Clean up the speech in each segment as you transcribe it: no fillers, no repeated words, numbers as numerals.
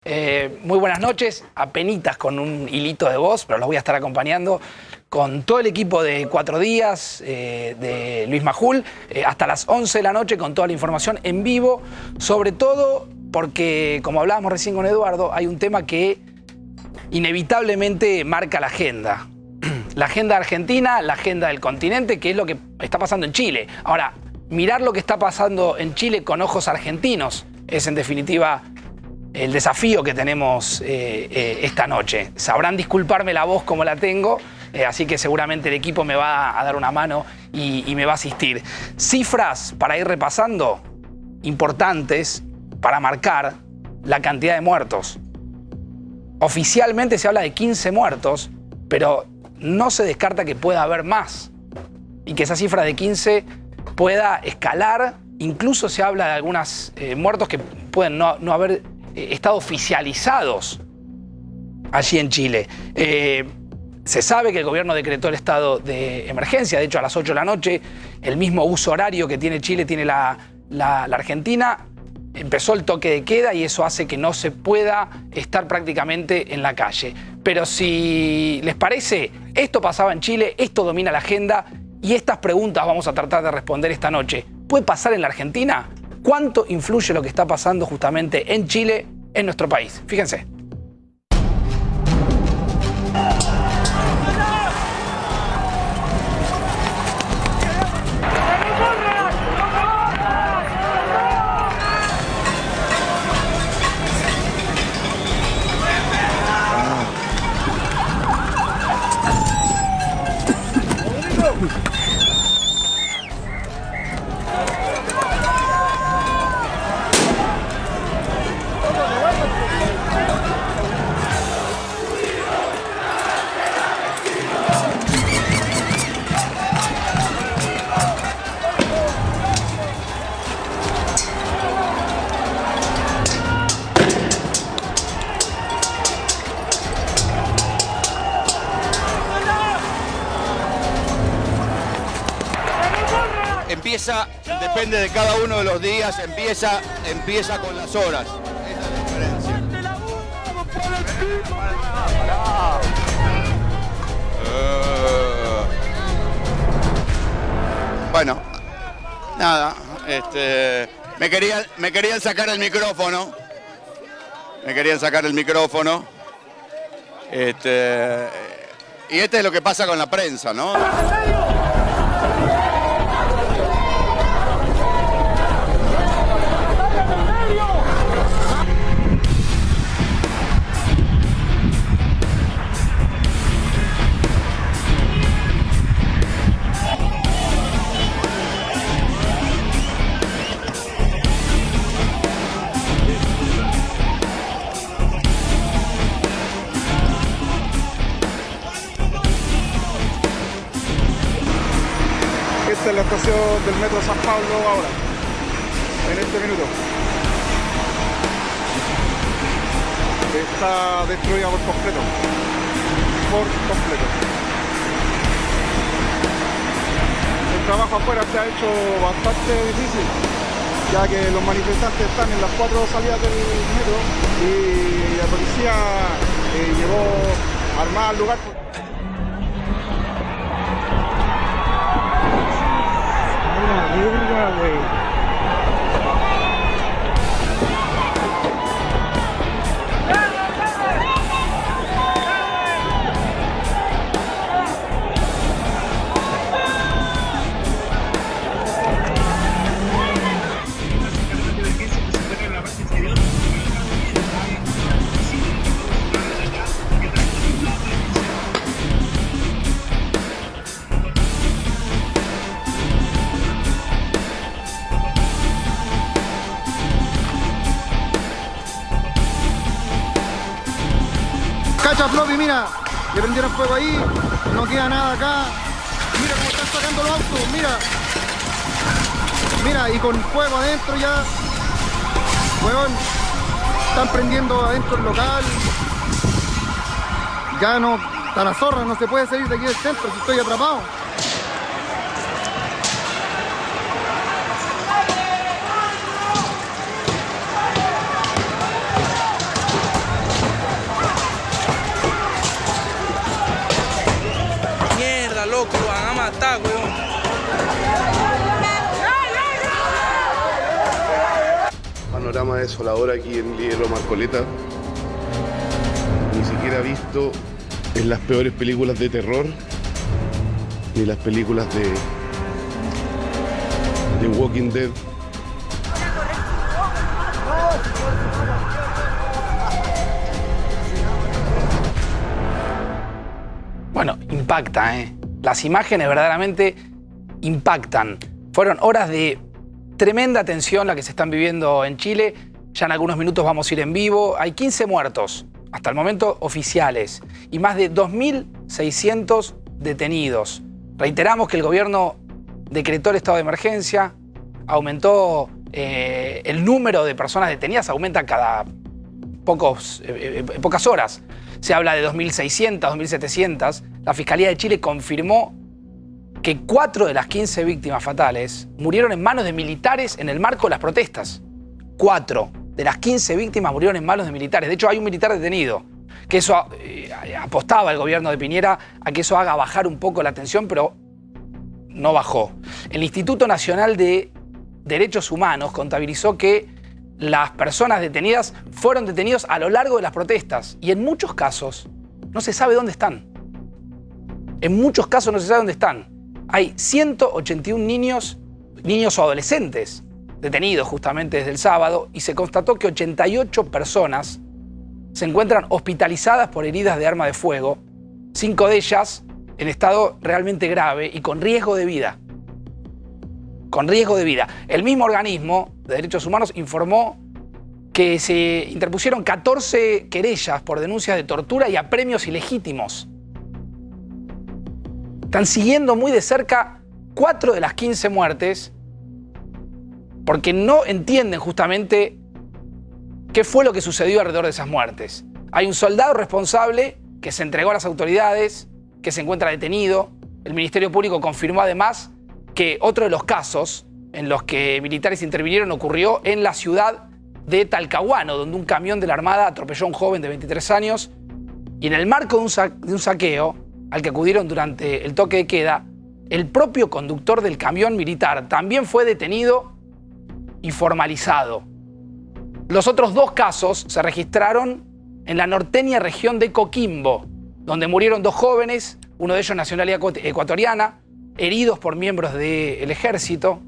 Muy buenas noches, apenitas con un hilito de voz, pero los voy a estar acompañando con todo el equipo de 4 días, de Luis Majul, hasta las 11 de la noche con toda la información en vivo, sobre todo porque, como hablábamos recién con Eduardo, hay un tema que inevitablemente marca la agenda. La agenda argentina, la agenda del continente, que es lo que está pasando en Chile. Ahora, mirar lo que está pasando en Chile con ojos argentinos es en definitiva el desafío que tenemos esta noche. Sabrán disculparme la voz como la tengo, así que seguramente el equipo me va a dar una mano y me va a asistir. Cifras para ir repasando, importantes para marcar la cantidad de muertos. Oficialmente se habla de 15 muertos, pero no se descarta que pueda haber más y que esa cifra de 15 pueda escalar. Incluso se habla de algunos muertos que pueden no haber estado oficializados allí en Chile. Se sabe que el gobierno decretó el estado de emergencia. De hecho, a las 8 de la noche, el mismo uso horario que tiene Chile tiene la Argentina. Empezó el toque de queda y eso hace que no se pueda estar prácticamente en la calle. Pero si les parece, esto pasaba en Chile, esto domina la agenda y estas preguntas vamos a tratar de responder esta noche. ¿Puede pasar en la Argentina? ¿Cuánto influye lo que está pasando justamente en Chile, en nuestro país? Fíjense. Empieza, depende de cada uno de los días, empieza con las horas. Esa es la diferencia. Bueno, nada, me querían sacar el micrófono. Y este es lo que pasa con la prensa, ¿no? Esta es la estación del metro San Pablo ahora, en este minuto. Está destruida por completo. El trabajo afuera se ha hecho bastante difícil, ya que los manifestantes están en las 4 salidas del metro y la policía llegó armada al lugar. Cacha Floppy, mira, le prendieron fuego ahí, no queda nada acá. Mira cómo están sacando los autos, mira, y con fuego adentro ya. Weón, están prendiendo adentro el local. Ya no, está la zorra, no se puede salir de aquí del centro si estoy atrapado. loco, lo van a matar, weón. Panorama desolador aquí en Liero Marcoleta. Ni siquiera he visto en las peores películas de terror ni las películas de Walking Dead. Bueno, impacta, ¿eh? Las imágenes verdaderamente impactan. Fueron horas de tremenda tensión la que se están viviendo en Chile. Ya en algunos minutos vamos a ir en vivo. Hay 15 muertos, hasta el momento oficiales, y más de 2.600 detenidos. Reiteramos que el gobierno decretó el estado de emergencia, aumentó el número de personas detenidas, aumenta cada pocas horas. Se habla de 2.600, 2.700. La Fiscalía de Chile confirmó que 4 de las 15 víctimas fatales murieron en manos de militares en el marco de las protestas. 4 de las 15 víctimas murieron en manos de militares. De hecho, hay un militar detenido. Que eso apostaba el gobierno de Piñera a que eso haga bajar un poco la tensión, pero no bajó. El Instituto Nacional de Derechos Humanos contabilizó que las personas detenidas fueron detenidos a lo largo de las protestas y en muchos casos no se sabe dónde están. En muchos casos no se sabe dónde están. Hay 181 niños o adolescentes detenidos justamente desde el sábado y se constató que 88 personas se encuentran hospitalizadas por heridas de arma de fuego, 5 de ellas en estado realmente grave y con riesgo de vida. Con riesgo de vida. El mismo organismo de derechos humanos informó que se interpusieron 14 querellas por denuncias de tortura y apremios ilegítimos. Están siguiendo muy de cerca 4 de las 15 muertes porque no entienden justamente qué fue lo que sucedió alrededor de esas muertes. Hay un soldado responsable que se entregó a las autoridades, que se encuentra detenido. El Ministerio Público confirmó además que otro de los casos en los que militares intervinieron ocurrió en la ciudad de Talcahuano, donde un camión de la Armada atropelló a un joven de 23 años y en el marco de un saqueo al que acudieron durante el toque de queda, el propio conductor del camión militar también fue detenido y formalizado. Los otros 2 casos se registraron en la norteña región de Coquimbo, donde murieron 2 jóvenes, uno de ellos nacionalidad ecuatoriana, heridos por miembros del ejército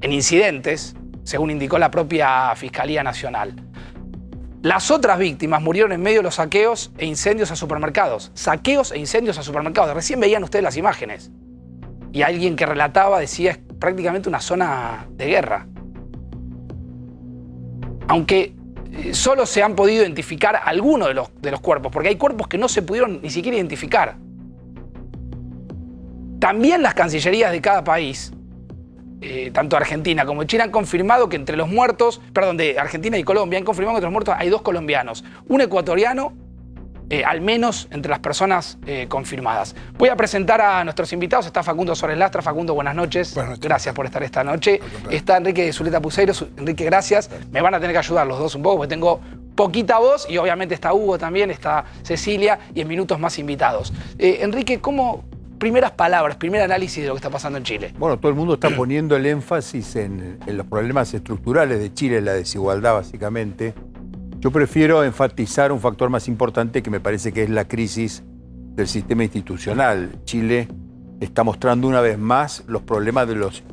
en incidentes, según indicó la propia Fiscalía Nacional. Las otras víctimas murieron en medio de los saqueos e incendios a supermercados. Saqueos e incendios a supermercados. Recién veían ustedes las imágenes. Y alguien que relataba decía es prácticamente una zona de guerra. Aunque solo se han podido identificar algunos de los cuerpos, porque hay cuerpos que no se pudieron ni siquiera identificar. También las cancillerías de cada país, tanto Argentina como Chile, han confirmado que entre los muertos, de Argentina y Colombia, han confirmado que entre los muertos hay 2 colombianos, un ecuatoriano, al menos entre las personas confirmadas. Voy a presentar a nuestros invitados. Está Facundo Suárez Lastra. Facundo, buenas noches. Buenas noches. Gracias por estar esta noche. Está Enrique Zuleta Puseiro. Enrique, gracias. Me van a tener que ayudar los dos un poco porque tengo poquita voz y obviamente está Hugo también, está Cecilia y en minutos más invitados. Enrique, primeras palabras, primer análisis de lo que está pasando en Chile? Bueno, todo el mundo está poniendo el énfasis en los problemas estructurales de Chile, la desigualdad básicamente. Yo prefiero enfatizar un factor más importante que me parece que es la crisis del sistema institucional. Chile está mostrando una vez más los problemas de los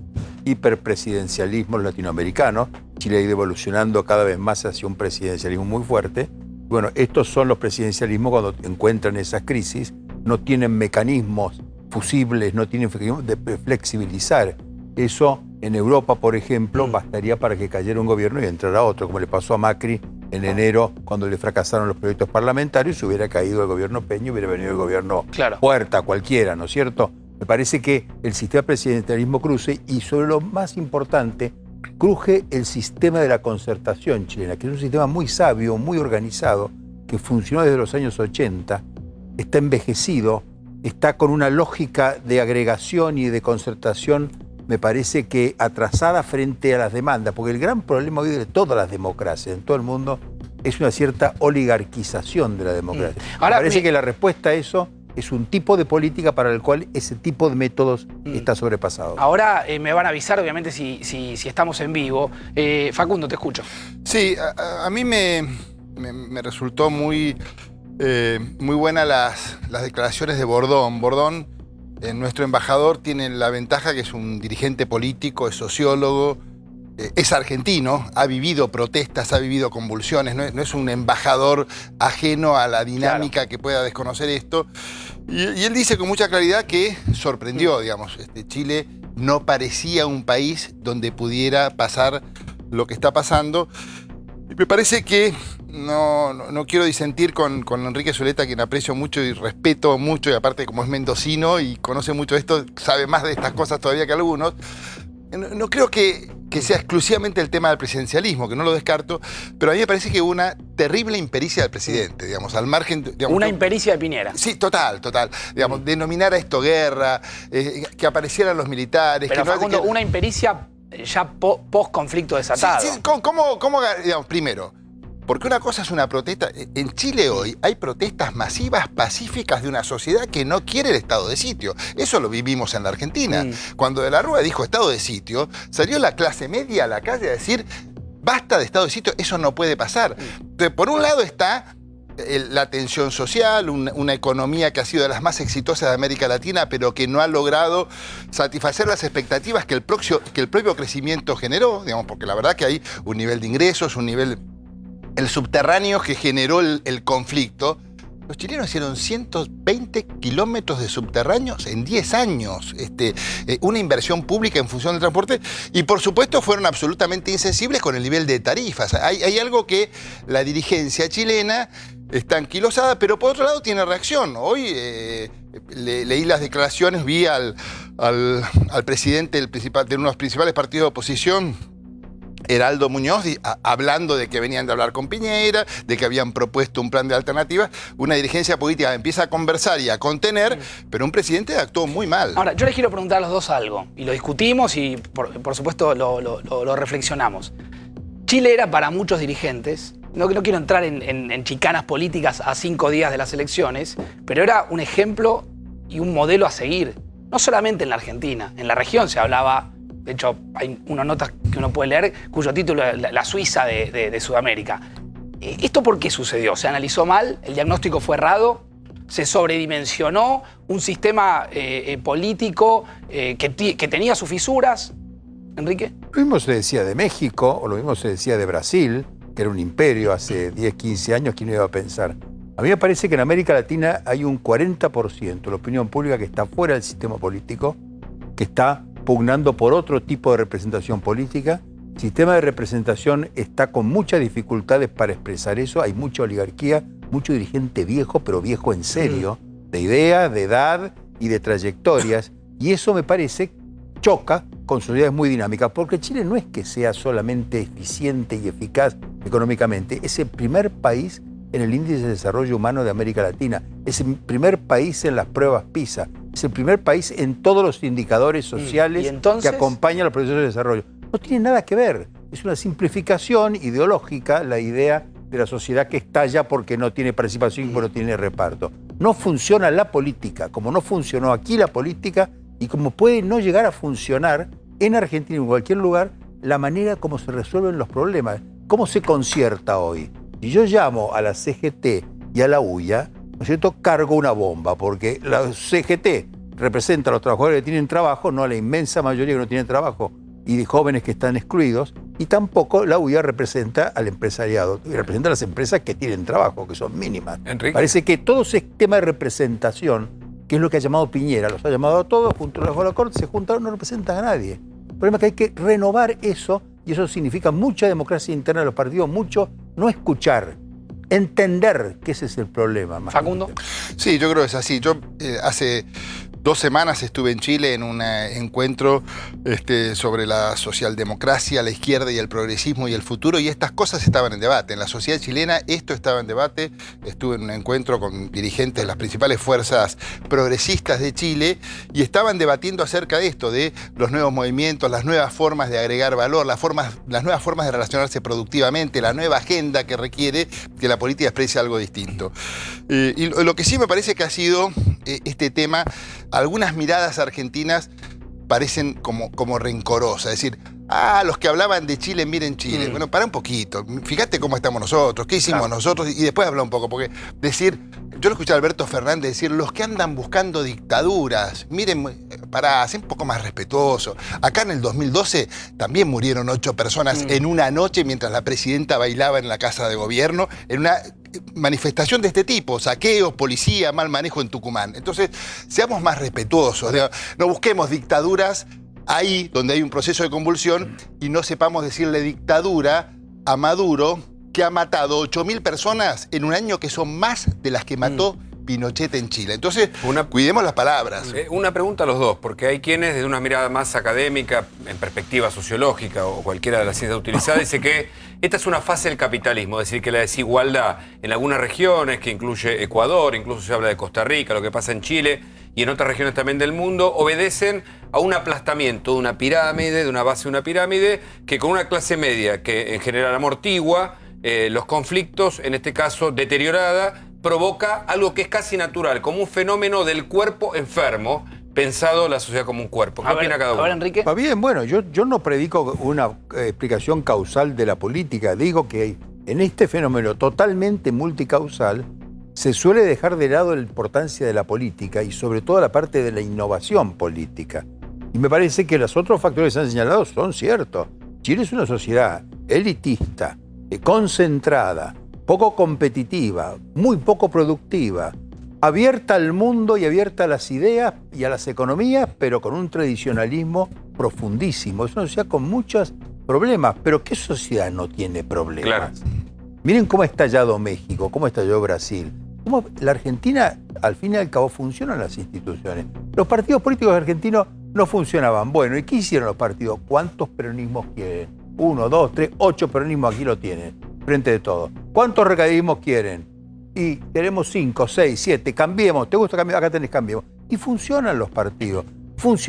hiperpresidencialismos latinoamericanos. Chile ha ido evolucionando cada vez más hacia un presidencialismo muy fuerte. Bueno, estos son los presidencialismos cuando encuentran esas crisis, no tienen mecanismos fusibles, no tienen mecanismos de flexibilizar. Eso en Europa, por ejemplo, bastaría para que cayera un gobierno y entrara otro, como le pasó a Macri en enero cuando le fracasaron los proyectos parlamentarios, hubiera caído el gobierno Peña, hubiera venido el gobierno Puerta, cualquiera, ¿no es cierto? Me parece que el sistema presidencialismo cruce y sobre lo más importante, cruje el sistema de la concertación chilena, que es un sistema muy sabio, muy organizado, que funcionó desde los años 80, está envejecido, está con una lógica de agregación y de concertación, me parece que atrasada frente a las demandas, porque el gran problema hoy de todas las democracias en todo el mundo es una cierta oligarquización de la democracia. Ahora, me parece que la respuesta a eso es un tipo de política para el cual ese tipo de métodos está sobrepasado. Ahora me van a avisar, obviamente, si estamos en vivo. Facundo, te escucho. Sí, a mí me resultó muy buena las declaraciones de Bordón. Bordón, nuestro embajador, tiene la ventaja que es un dirigente político, es sociólogo, es argentino, ha vivido protestas, ha vivido convulsiones, no es un embajador ajeno a la dinámica que pueda desconocer esto. Y él dice con mucha claridad que sorprendió, digamos, Chile no parecía un país donde pudiera pasar lo que está pasando. Y me parece que no quiero disentir con Enrique Zuleta, quien aprecio mucho y respeto mucho, y aparte como es mendocino y conoce mucho esto, sabe más de estas cosas todavía que algunos. No creo que sea exclusivamente el tema del presidencialismo, que no lo descarto, pero a mí me parece que hubo una terrible impericia del presidente, digamos, al margen... Digamos, una impericia de Piñera. Sí, total. Digamos, denominar a esto guerra, que aparecieran los militares... Pero que no Facundo, una impericia ya post-conflicto desatado. Sí, ¿cómo, digamos, primero, porque una cosa es una protesta. En Chile hoy hay protestas masivas, pacíficas de una sociedad que no quiere el estado de sitio. Eso lo vivimos en la Argentina. Cuando De la Rúa dijo estado de sitio, salió la clase media a la calle a decir, basta de estado de sitio, eso no puede pasar. Entonces, por un lado está la tensión social, una economía que ha sido de las más exitosas de América Latina, pero que no ha logrado satisfacer las expectativas que el propio crecimiento generó, digamos, porque la verdad que hay un nivel de ingresos, el subterráneo que generó el conflicto. Los chilenos hicieron 120 kilómetros de subterráneos en 10 años. Una inversión pública en función del transporte. Y por supuesto fueron absolutamente insensibles con el nivel de tarifas. Hay algo que la dirigencia chilena está anquilosada, pero por otro lado tiene reacción. Hoy leí las declaraciones, vi al presidente de uno de los principales partidos de oposición, Heraldo Muñoz, hablando de que venían de hablar con Piñera, de que habían propuesto un plan de alternativas. Una dirigencia política empieza a conversar y a contener, pero un presidente actuó muy mal. Ahora, yo les quiero preguntar a los dos algo, y lo discutimos y por supuesto lo reflexionamos. Chile era para muchos dirigentes, no quiero entrar en chicanas políticas a 5 días de las elecciones, pero era un ejemplo y un modelo a seguir, no solamente en la Argentina, en la región se hablaba. De hecho, hay unas notas que uno puede leer cuyo título es La Suiza de Sudamérica. ¿Esto por qué sucedió? ¿Se analizó mal? ¿El diagnóstico fue errado? ¿Se sobredimensionó un sistema político que tenía sus fisuras? ¿Enrique? Lo mismo se decía de México, o lo mismo se decía de Brasil, que era un imperio hace 10, 15 años, ¿quién iba a pensar? A mí me parece que en América Latina hay un 40% de la opinión pública que está fuera del sistema político, que está pugnando por otro tipo de representación política. El sistema de representación está con muchas dificultades para expresar eso. Hay mucha oligarquía, mucho dirigente viejo, pero viejo en serio, de ideas, de edad y de trayectorias. Y eso me parece choca con sociedades muy dinámicas, porque Chile no es que sea solamente eficiente y eficaz económicamente, es el primer país en el índice de desarrollo humano de América Latina, es el primer país en las pruebas PISA, es el primer país en todos los indicadores sociales que acompañan los procesos de desarrollo. No tiene nada que ver, es una simplificación ideológica la idea de la sociedad que estalla porque no tiene participación y no tiene reparto. No funciona la política, como no funcionó aquí la política y como puede no llegar a funcionar en Argentina o en cualquier lugar la manera como se resuelven los problemas. ¿Cómo se concierta hoy? Si yo llamo a la CGT y a la UIA, ¿no es cierto?, cargo una bomba, porque la CGT representa a los trabajadores que tienen trabajo, no a la inmensa mayoría que no tienen trabajo, y de jóvenes que están excluidos, y tampoco la UIA representa al empresariado, y representa a las empresas que tienen trabajo, que son mínimas. Enrique. Parece que todo ese esquema de representación, que es lo que ha llamado Piñera, los ha llamado a todos, junto a la Corte, se juntaron, no representan a nadie. El problema es que hay que renovar eso, y eso significa mucha democracia interna de los partidos, mucho no escuchar, entender que ese es el problema. Facundo. Sí, yo creo que es así. Yo hace 2 semanas estuve en Chile en un encuentro sobre la socialdemocracia, la izquierda y el progresismo y el futuro, y estas cosas estaban en debate. En la sociedad chilena esto estaba en debate. Estuve en un encuentro con dirigentes de las principales fuerzas progresistas de Chile y estaban debatiendo acerca de esto, de los nuevos movimientos, las nuevas formas de agregar valor, las nuevas formas de relacionarse productivamente, la nueva agenda que requiere que la política exprese algo distinto. Y lo que sí me parece que ha sido este tema, algunas miradas argentinas parecen como rencorosas, es decir, los que hablaban de Chile, miren Chile. Bueno, para un poquito, fíjate cómo estamos nosotros, qué hicimos nosotros, y después habla un poco, porque decir, yo lo escuché a Alberto Fernández decir, los que andan buscando dictaduras, miren, sé un poco más respetuoso. Acá en el 2012 también murieron 8 personas en una noche mientras la presidenta bailaba en la Casa de Gobierno, en una manifestación de este tipo, saqueos, policía, mal manejo en Tucumán. Entonces, seamos más respetuosos, no busquemos dictaduras ahí donde hay un proceso de convulsión y no sepamos decirle dictadura a Maduro, que ha matado 8.000 personas en un año, que son más de las que mató Pinochet en Chile. Entonces, cuidemos las palabras. Una pregunta a los dos, porque hay quienes desde una mirada más académica, en perspectiva sociológica o cualquiera de las ciencias utilizadas, dice que esta es una fase del capitalismo, es decir, que la desigualdad en algunas regiones, que incluye Ecuador, incluso se habla de Costa Rica, lo que pasa en Chile y en otras regiones también del mundo, obedecen a un aplastamiento de una pirámide, de una base de una pirámide, que con una clase media que en general amortigua los conflictos, en este caso deteriorada, provoca algo que es casi natural, como un fenómeno del cuerpo enfermo, pensado la sociedad como un cuerpo. ¿Qué opina cada uno? A ver, Enrique. Va bien, bueno, yo no predico una explicación causal de la política. Digo que en este fenómeno totalmente multicausal se suele dejar de lado la importancia de la política y sobre todo la parte de la innovación política. Y me parece que los otros factores que se han señalado son ciertos. Chile es una sociedad elitista, concentrada, poco competitiva, muy poco productiva, abierta al mundo y abierta a las ideas y a las economías, pero con un tradicionalismo profundísimo. Es una sociedad con muchos problemas, pero ¿qué sociedad no tiene problemas? Claro. Miren cómo ha estallado México, cómo estalló Brasil. Cómo la Argentina, al fin y al cabo, funcionan las instituciones. Los partidos políticos argentinos no funcionaban. Bueno, ¿y qué hicieron los partidos? ¿Cuántos peronismos quieren? 1, 2, 3, 8 peronismos, aquí lo tienen, frente de todo. ¿Cuántos recadismos quieren? Y tenemos 5, 6, 7, cambiemos. ¿Te gusta cambiar? Acá tenés cambiemos. Y funcionan los partidos.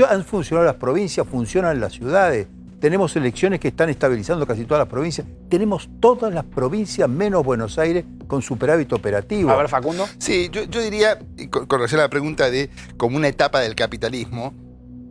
Han funcionado las provincias, funcionan las ciudades. Tenemos elecciones que están estabilizando casi todas las provincias. Tenemos todas las provincias menos Buenos Aires con superávit operativo. A ver, Facundo. Sí, yo diría, con relación a la pregunta de como una etapa del capitalismo,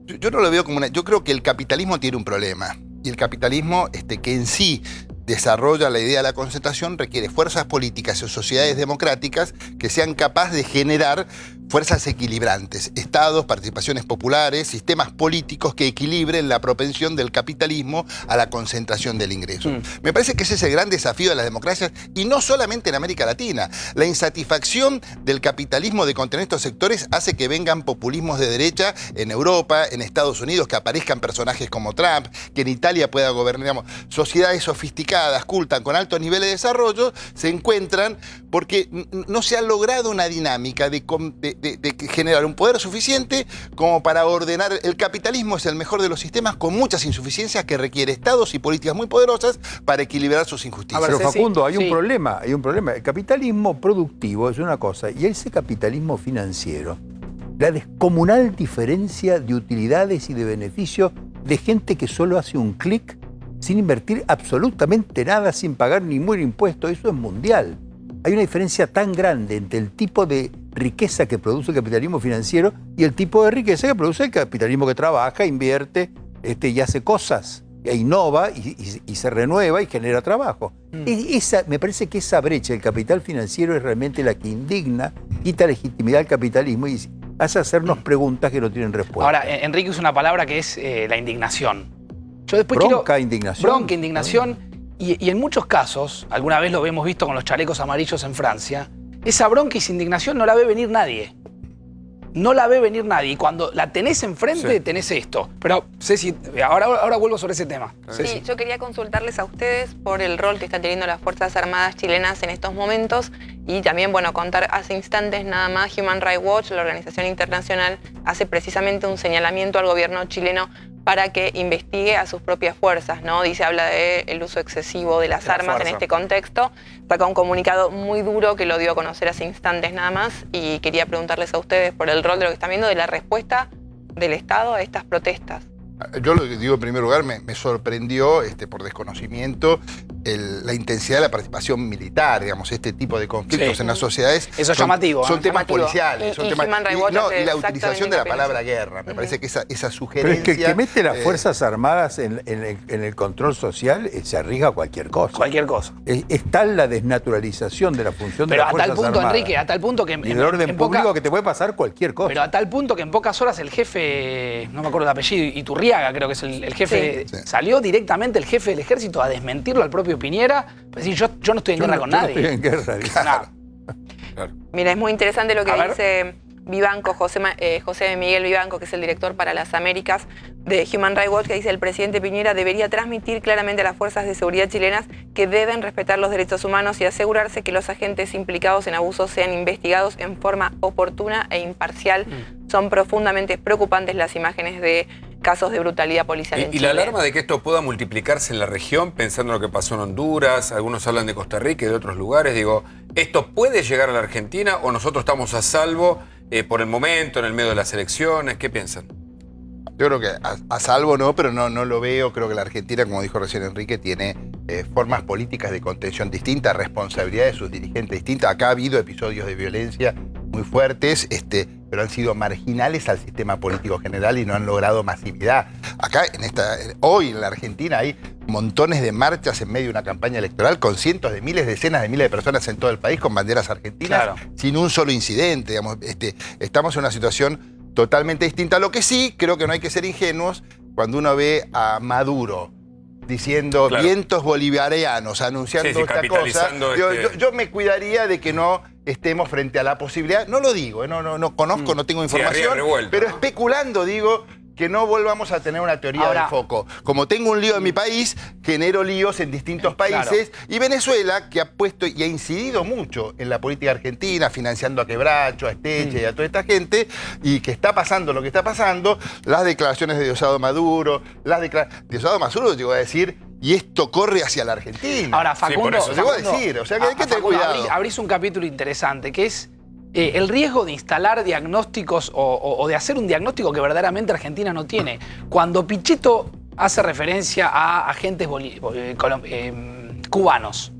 yo no lo veo como una... Yo creo que el capitalismo tiene un problema. Y el capitalismo que en sí desarrolla la idea de la concentración requiere fuerzas políticas y sociedades democráticas que sean capaces de generar fuerzas equilibrantes, estados, participaciones populares, sistemas políticos que equilibren la propensión del capitalismo a la concentración del ingreso. Me parece que ese es el gran desafío de las democracias, y no solamente en América Latina. La insatisfacción del capitalismo de contener estos sectores hace que vengan populismos de derecha en Europa, en Estados Unidos, que aparezcan personajes como Trump, que en Italia pueda gobernar, digamos, sociedades sofisticadas, cultas, con altos niveles de desarrollo, se encuentran porque no se ha logrado una dinámica de generar un poder suficiente como para ordenar. El capitalismo es el mejor de los sistemas, con muchas insuficiencias, que requiere estados y políticas muy poderosas para equilibrar sus injusticias. Pero Facundo, hay un problema. El capitalismo productivo es una cosa, y ese capitalismo financiero, la descomunal diferencia de utilidades y de beneficios de gente que solo hace un clic sin invertir absolutamente nada, sin pagar ningún impuesto, eso es mundial. Hay una diferencia tan grande entre el tipo de riqueza que produce el capitalismo financiero y el tipo de riqueza que produce el capitalismo que trabaja, invierte y hace cosas, e innova y se renueva y genera trabajo. Me parece que esa brecha del capital financiero es realmente la que indigna, quita legitimidad al capitalismo y hace hacernos preguntas que no tienen respuesta. Ahora, Enrique usa una palabra que es la indignación. Yo después indignación. Bronca, indignación. Y en muchos casos, alguna vez lo hemos visto con los chalecos amarillos en Francia, esa bronca y esa indignación no la ve venir nadie. No la ve venir nadie. Y cuando la tenés enfrente, tenés esto. Pero, Ceci, ahora vuelvo sobre ese tema. Sí, yo quería consultarles a ustedes por el rol que están teniendo las Fuerzas Armadas chilenas en estos momentos y también, bueno, contar hace instantes nada más, Human Rights Watch, la organización internacional, hace precisamente un señalamiento al gobierno chileno para que investigue a sus propias fuerzas, ¿no? habla del uso excesivo de las armas en este contexto. Saca un comunicado muy duro que lo dio a conocer hace instantes nada más, y quería preguntarles a ustedes por el rol de lo que están viendo de la respuesta del Estado a estas protestas. Yo lo que digo en primer lugar, me sorprendió por desconocimiento la intensidad de la participación militar, digamos, este tipo de conflictos Sí. en las sociedades. Eso es llamativo, Son ¿eh? temas Llamativo. policiales. Son Y temas, Human Rights y Watch hace la exactamente utilización de la hincapié en palabra eso. guerra. Me parece que esa Pero sugerencia... es que el que mete las Fuerzas Armadas en el control social se arriesga a cualquier cosa. Cualquier cosa. Es tal la desnaturalización de la función de Pero las a Fuerzas tal punto, Armadas Enrique, a tal punto que... y del orden público que te puede pasar cualquier cosa. Pero a tal punto que en pocas horas el jefe, no me acuerdo el apellido, Iturriaga creo que es el jefe, Sí. salió directamente el jefe del ejército a desmentirlo al propio Piñera, pues decir, yo no estoy en guerra con yo no nadie. estoy en guerra, dice. Nada. Mira, es muy interesante lo que A ver. dice Vivanco, José Miguel Vivanco, que es el director para las Américas de Human Rights Watch, que dice: el presidente Piñera debería transmitir claramente a las fuerzas de seguridad chilenas que deben respetar los derechos humanos y asegurarse que los agentes implicados en abusos sean investigados en forma oportuna e imparcial. Son profundamente preocupantes las imágenes de casos de brutalidad policial en Y Chile. la alarma de que esto pueda multiplicarse en la región, pensando en lo que pasó en Honduras, algunos hablan de Costa Rica y de otros lugares, digo, ¿esto puede llegar a la Argentina o nosotros estamos a salvo por el momento, en el medio de las elecciones? ¿Qué piensan? Yo creo que a salvo no, pero no lo veo. Creo que la Argentina, como dijo recién Enrique, tiene formas políticas de contención distintas, responsabilidad de sus dirigentes distintas. Acá ha habido episodios de violencia muy fuertes, pero han sido marginales al sistema político general y no han logrado masividad. Acá, hoy en la Argentina hay montones de marchas en medio de una campaña electoral con cientos de miles, decenas de miles de personas en todo el país con banderas argentinas, Claro. sin un solo incidente. Digamos, estamos en una situación totalmente distinta. Lo que sí, creo que no hay que ser ingenuos cuando uno ve a Maduro diciendo Claro. vientos bolivarianos, anunciando Sí, esta cosa. capitalizando Yo me cuidaría de que no estemos frente a la posibilidad, no lo digo, no conozco, no tengo Sí, información, arriba revuelto, pero ¿no? especulando digo que no volvamos a tener una teoría Ahora- del foco. Como tengo un lío en mi país, genero líos en distintos países. Y Venezuela, que ha puesto y ha incidido mucho en la política argentina, financiando a Quebracho, a Esteche y a toda esta gente, y que está pasando lo que está pasando, las declaraciones de Diosdado Maduro, Diosdado Maduro llegó a decir, y esto corre hacia la Argentina. Ahora, Facundo, por eso. Lo llegó a Facundo, decir, o sea que hay que tener Facundo, cuidado. abrís un capítulo interesante, que es el riesgo de instalar diagnósticos o de hacer un diagnóstico que verdaderamente Argentina no tiene. Cuando Pichetto hace referencia a agentes cubanos,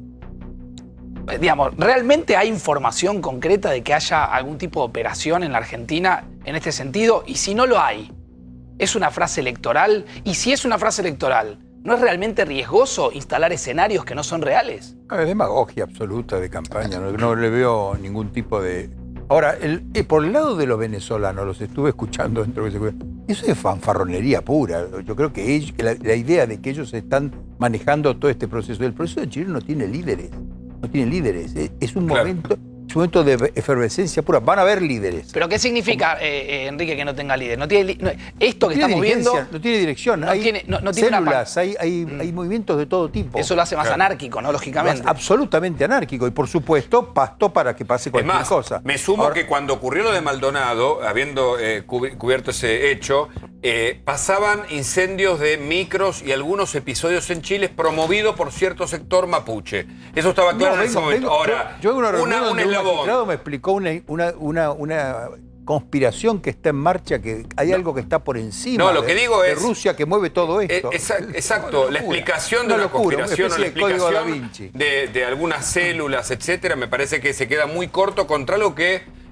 digamos, ¿realmente hay información concreta de que haya algún tipo de operación en la Argentina en este sentido? Y si no lo hay, ¿es una frase electoral? Y si es una frase electoral, ¿no es realmente riesgoso instalar escenarios que no son reales? Es demagogia absoluta de campaña, no le veo ningún tipo de... Ahora, por el lado de los venezolanos, los estuve escuchando dentro de eso es fanfarronería pura. Yo creo que la idea de que ellos están manejando todo este proceso, el proceso de Chile no tiene líderes, es un Claro. momento de efervescencia pura. Van a haber líderes. ¿Pero qué significa, Enrique, que no tenga líder? No tiene, esto que No tiene estamos viendo, dirigencia, no tiene dirección, no hay tiene- no tiene una células, hay movimientos de todo tipo. eso lo hace más Claro. anárquico, ¿no? Lógicamente. Absolutamente anárquico y por supuesto pasto para que pase Es cualquier más, cosa. me sumo Ahora, que cuando ocurrió lo de Maldonado, habiendo cubierto ese hecho, pasaban incendios de micros y algunos episodios en Chile promovidos por cierto sector mapuche. Eso estaba claro en ese momento. Ahora, yo en una reunión un donde un eslabón. magistrado me explicó una conspiración que está en marcha, que hay algo que está por encima No, lo que digo de es- Rusia que mueve todo esto. Exacto, la explicación de Una una locura, conspiración o una la especie de código Da explicación Vinci. de algunas células, etcétera, me parece que se queda muy corto contra algo que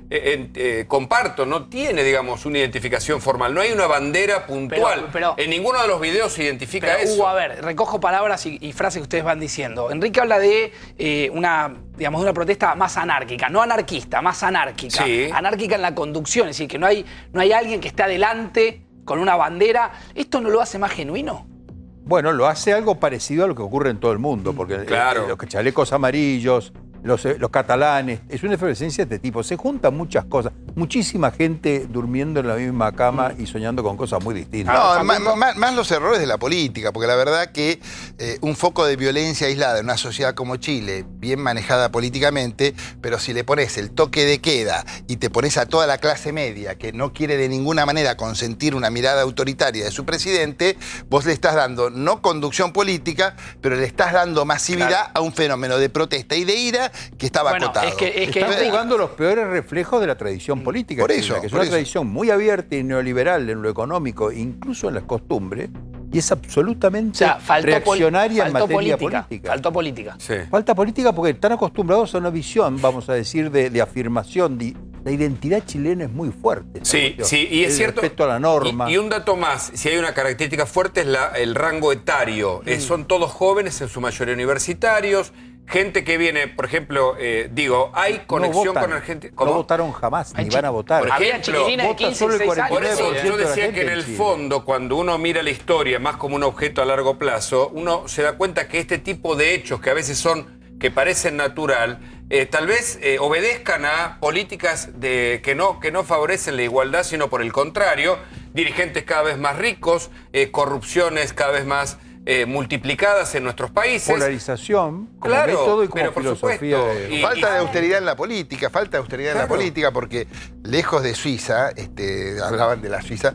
comparto, no tiene, digamos, una identificación formal, no hay una bandera puntual. Pero- en ninguno de los videos se identifica Pero, eso. Hugo, a ver, recojo palabras y frases que ustedes van diciendo. Enrique habla de una protesta más anárquica, no anarquista, más anárquica. Sí. Anárquica en la conducción, es decir, que no hay alguien que esté adelante con una bandera. ¿Esto no lo hace más genuino? Bueno, lo hace algo parecido a lo que ocurre en todo el mundo, porque Claro. los chalecos amarillos, los catalanes, es una efervescencia de este tipo. Se juntan muchas cosas, muchísima gente durmiendo en la misma cama y soñando con cosas muy distintas. No, más los errores de la política, porque la verdad que un foco de violencia aislada en una sociedad como Chile, bien manejada políticamente, pero si le pones el toque de queda y te pones a toda la clase media que no quiere de ninguna manera consentir una mirada autoritaria de su presidente, vos le estás dando no conducción política, pero le estás dando masividad a un fenómeno de protesta y de ira que estaba Bueno, acotado. es que Están jugando los peores reflejos de la tradición política Por china, eso, que es por una eso. tradición muy abierta y neoliberal en lo económico, incluso en las costumbres, y es absolutamente O sea, reaccionaria en faltó materia política. política. Faltó política. Sí. Falta política porque están acostumbrados a una visión, vamos a decir, de afirmación. La identidad chilena es muy fuerte. Sí, sí, y es el cierto. respeto a la norma. Y un dato más, si hay una característica fuerte es el rango etario. Son todos jóvenes, en su mayoría universitarios, gente que viene, por ejemplo, hay conexión votan, con Argentina. No votaron jamás, ni van a votar. Por Había ejemplo, chiquilines de vota 15, solo el 16 años. 49%. Por eso yo de la decía gente que en en el Chile. fondo, cuando uno mira la historia más como un objeto a largo plazo, uno se da cuenta que este tipo de hechos que a veces que parecen natural, tal vez obedezcan a políticas que no favorecen la igualdad, sino por el contrario, dirigentes cada vez más ricos, corrupciones cada vez más multiplicadas en nuestros países. Polarización como Claro, método y como pero por filosofía. supuesto. Falta de austeridad en la política, Claro. porque lejos de Suiza, hablaban de la Suiza,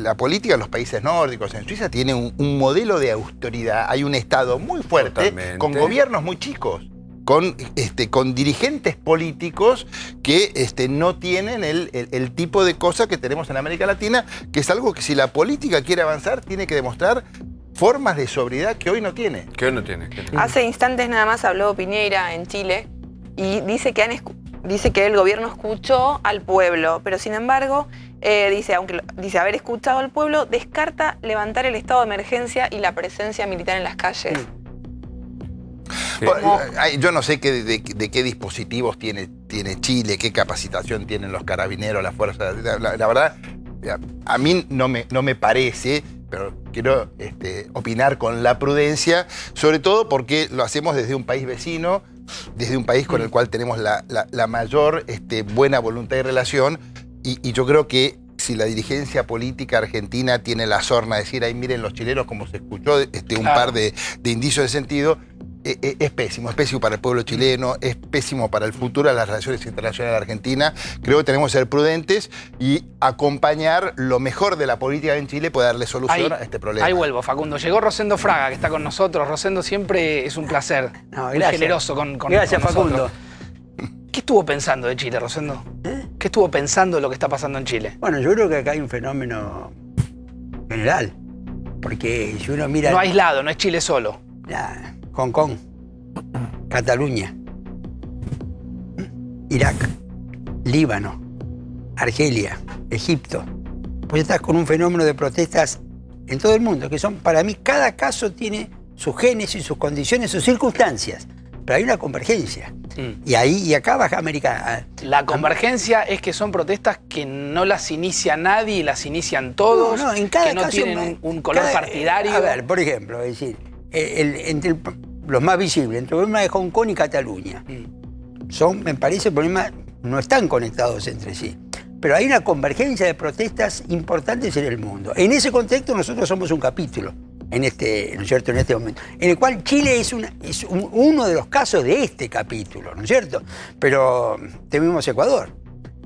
la política en los países nórdicos, en Suiza tiene un modelo de austeridad, hay un Estado muy fuerte, Totalmente. con gobiernos muy chicos. Con dirigentes políticos que no tienen el tipo de cosa que tenemos en América Latina, que es algo que si la política quiere avanzar, tiene que demostrar formas de sobriedad que hoy no tiene. ¿Qué no tiene? Hace instantes nada más habló Piñera en Chile y dice que el gobierno escuchó al pueblo, pero sin embargo, dice haber escuchado al pueblo, descarta levantar el estado de emergencia y la presencia militar en las calles. Sí. Yo no sé de qué dispositivos tiene Chile, qué capacitación tienen los carabineros, las fuerzas. La verdad, a mí no me parece, pero quiero opinar con la prudencia, sobre todo porque lo hacemos desde un país vecino, desde un país con el cual tenemos la mayor buena voluntad y relación, y yo creo que si la dirigencia política argentina tiene la sorna de decir, ay, miren los chilenos, como se escuchó un par de indicios de sentido, es pésimo para el pueblo chileno, es pésimo para el futuro de las relaciones internacionales de Argentina. Creo que tenemos que ser prudentes y acompañar lo mejor de la política en Chile puede darle solución a este problema. Ahí vuelvo, Facundo. Llegó Rosendo Fraga, que está con nosotros. Rosendo, siempre es un placer. No, muy gracias. generoso con Gracias, con Facundo. nosotros. ¿Qué estuvo pensando de Chile, Rosendo? ¿Qué estuvo pensando de lo que está pasando en Chile? Bueno, yo creo que acá hay un fenómeno general. Porque si uno mira... No aislado, no es Chile solo. Hong Kong, Cataluña, Irak, Líbano, Argelia, Egipto. Pues estás con un fenómeno de protestas en todo el mundo, que son, para mí, cada caso tiene sus génesis, sus condiciones, sus circunstancias. Pero hay una convergencia. Y acá baja América. La convergencia es que son protestas que no las inicia nadie y las inician todos, No, en cada que no caso, tienen un color partidario. A ver, por ejemplo, es decir, entre los más visibles, entre el problema de Hong Kong y Cataluña, me parece, problemas no están conectados entre sí. Pero hay una convergencia de protestas importantes en el mundo. En ese contexto nosotros somos un capítulo, ¿no es cierto?, en este momento, en el cual Chile es uno de los casos de este capítulo, ¿no es cierto? Pero tenemos Ecuador.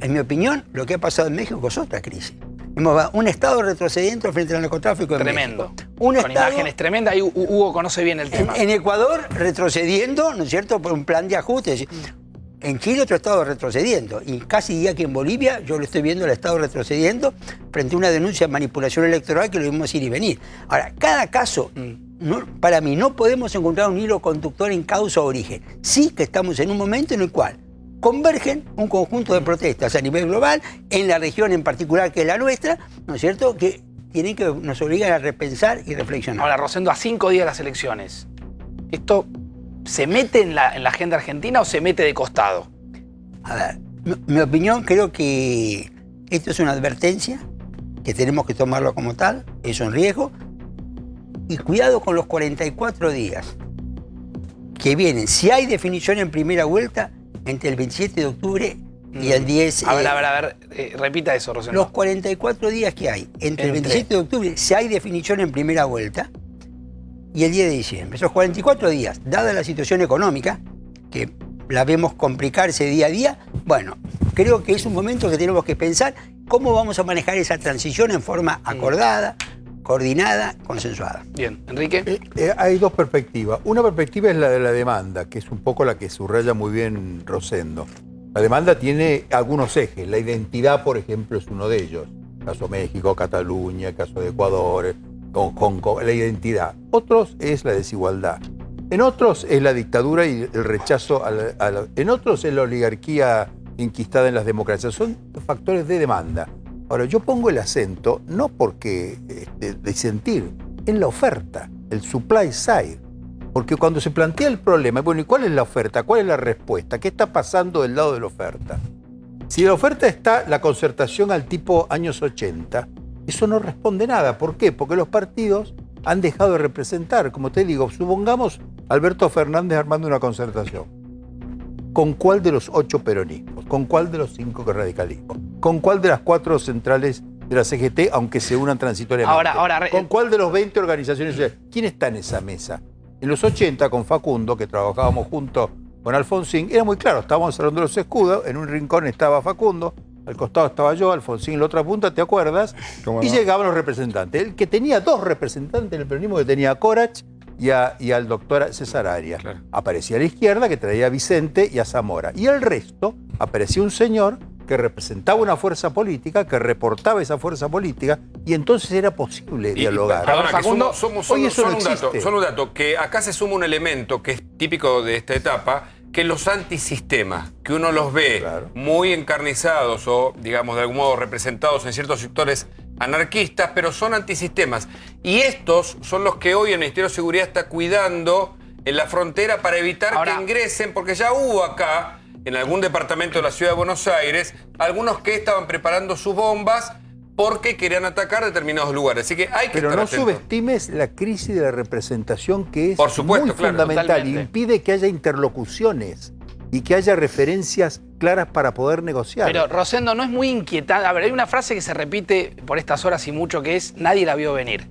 En mi opinión, lo que ha pasado en México es otra crisis. Un Estado retrocediendo frente al narcotráfico en Tremendo. México. Con imágenes tremendas. Ahí Hugo conoce bien el tema. En Ecuador retrocediendo, ¿no es cierto?, por un plan de ajuste. En Chile otro Estado retrocediendo. Y casi diría que en Bolivia yo lo estoy viendo el Estado retrocediendo frente a una denuncia de manipulación electoral que lo vimos ir y venir. Ahora, cada caso, para mí, no podemos encontrar un hilo conductor en causa o origen. Sí que estamos en un momento en el cual convergen un conjunto de protestas a nivel global, en la región en particular que es la nuestra, ¿no es cierto?, que nos obligan a repensar y reflexionar. Ahora, Rosendo, a 5 días de las elecciones, ¿esto se mete en la agenda argentina o se mete de costado? A ver, mi opinión, creo que esto es una advertencia, que tenemos que tomarlo como tal, es un riesgo, y cuidado con los 44 días que vienen. Si hay definición en primera vuelta, entre el 27 de octubre y el 10... A ver, repita eso, Rosendo. Los 44 días que hay entre el 27 de octubre, si hay definición en primera vuelta, y el 10 de diciembre. Esos 44 días, dada la situación económica, que la vemos complicarse día a día, bueno, creo que es un momento que tenemos que pensar cómo vamos a manejar esa transición en forma acordada, coordinada, consensuada. Bien, Enrique. Hay dos perspectivas. Una perspectiva es la de la demanda, que es un poco la que subraya muy bien Rosendo. La demanda tiene algunos ejes. La identidad, por ejemplo, es uno de ellos. Caso México, Cataluña, caso de Ecuador, con la identidad. Otros es la desigualdad. En otros es la dictadura y el rechazo en otros es la oligarquía enquistada en las democracias. Son factores de demanda. Ahora, yo pongo el acento no porque disentir, en la oferta, el supply side. Porque cuando se plantea el problema, bueno, ¿y cuál es la oferta? ¿Cuál es la respuesta? ¿Qué está pasando del lado de la oferta? Si la oferta está la concertación al tipo años 80, eso no responde nada. ¿Por qué? Porque los partidos han dejado de representar. Como te digo, supongamos Alberto Fernández armando una concertación. ¿Con cuál de los 8 peronismos? ¿Con cuál de los 5 radicalismos? ¿Con cuál de las 4 centrales de la CGT, aunque se unan transitoriamente? ¿Con cuál de los 20 organizaciones sociales? ¿Quién está en esa mesa? En los 80, con Facundo, que trabajábamos juntos con Alfonsín, era muy claro, estábamos cerrando los escudos, en un rincón estaba Facundo, al costado estaba yo, Alfonsín en la otra punta, ¿te acuerdas? Y llegaban los representantes. El que tenía 2 representantes en el peronismo, que tenía a Corach y al doctor César Arias. Claro. Aparecía a la izquierda, que traía a Vicente y a Zamora. Y el resto, aparecía un señor que representaba una fuerza política, que reportaba esa fuerza política, y entonces era posible dialogar. Perdona, Facundo, hoy eso no existe. Solo un dato, que acá se suma un elemento que es típico de esta etapa, que los antisistemas, que uno los ve muy encarnizados o, digamos, de algún modo representados en ciertos sectores anarquistas, pero son antisistemas. Y estos son los que hoy el Ministerio de Seguridad está cuidando en la frontera para evitar que ingresen, porque ya hubo acá, en algún departamento de la ciudad de Buenos Aires, algunos que estaban preparando sus bombas porque querían atacar determinados lugares. Así que hay que Pero estar no atento. subestimes la crisis de la representación, que es Por supuesto, muy claro, fundamental. totalmente. Impide que haya interlocuciones y que haya referencias claras para poder negociar. Pero, Rosendo, no es muy inquietante. A ver, hay una frase que se repite por estas horas y mucho, que es: nadie la vio venir.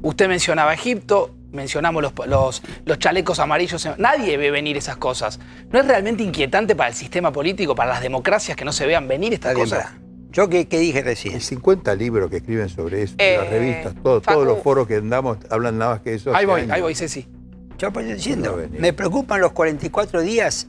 Usted mencionaba Egipto, mencionamos los chalecos amarillos. Nadie ve venir esas cosas. ¿No es realmente inquietante para el sistema político, para las democracias, que no se vean venir estas cosas? Yo qué dije recién. Hay 50 libros que escriben sobre eso, las revistas, todos los foros que andamos hablan nada más que eso. Ahí voy, Ceci. Yo pues diciendo, me preocupan los 44 días,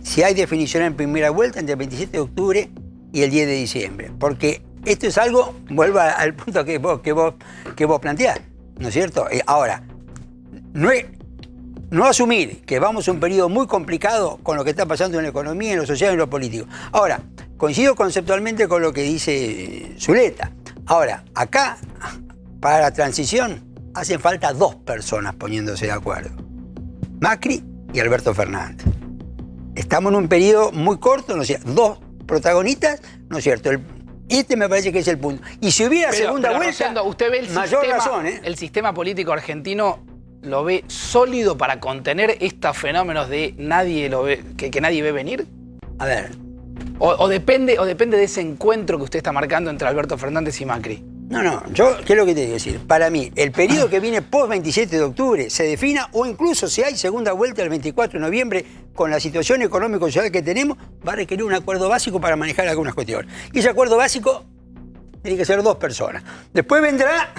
si hay definición en primera vuelta, entre el 27 de octubre y el 10 de diciembre. Porque esto es algo, vuelvo al punto que vos planteás, ¿no es cierto? Ahora, no asumir que vamos a un periodo muy complicado con lo que está pasando en la economía, en lo social y en lo político. Ahora, coincido conceptualmente con lo que dice Zuleta. Ahora, acá, para la transición, hacen falta 2 personas poniéndose de acuerdo. Macri y Alberto Fernández. Estamos en un periodo muy corto, ¿no es cierto? 2 protagonistas, ¿no es cierto? Este me parece que es el punto. Y si hubiera segunda vuelta, Rosendo, usted ve el sistema político argentino, ¿lo ve sólido para contener estos fenómenos de nadie lo ve, que nadie ve venir? A ver. ¿O depende de ese encuentro que usted está marcando entre Alberto Fernández y Macri? No, yo, ¿qué es lo que te quiero decir? Para mí, el periodo que viene post-27 de octubre se defina, o incluso si hay segunda vuelta el 24 de noviembre, con la situación económico-social que tenemos, va a requerir un acuerdo básico para manejar algunas cuestiones. Y ese acuerdo básico tiene que ser 2 personas. Después vendrá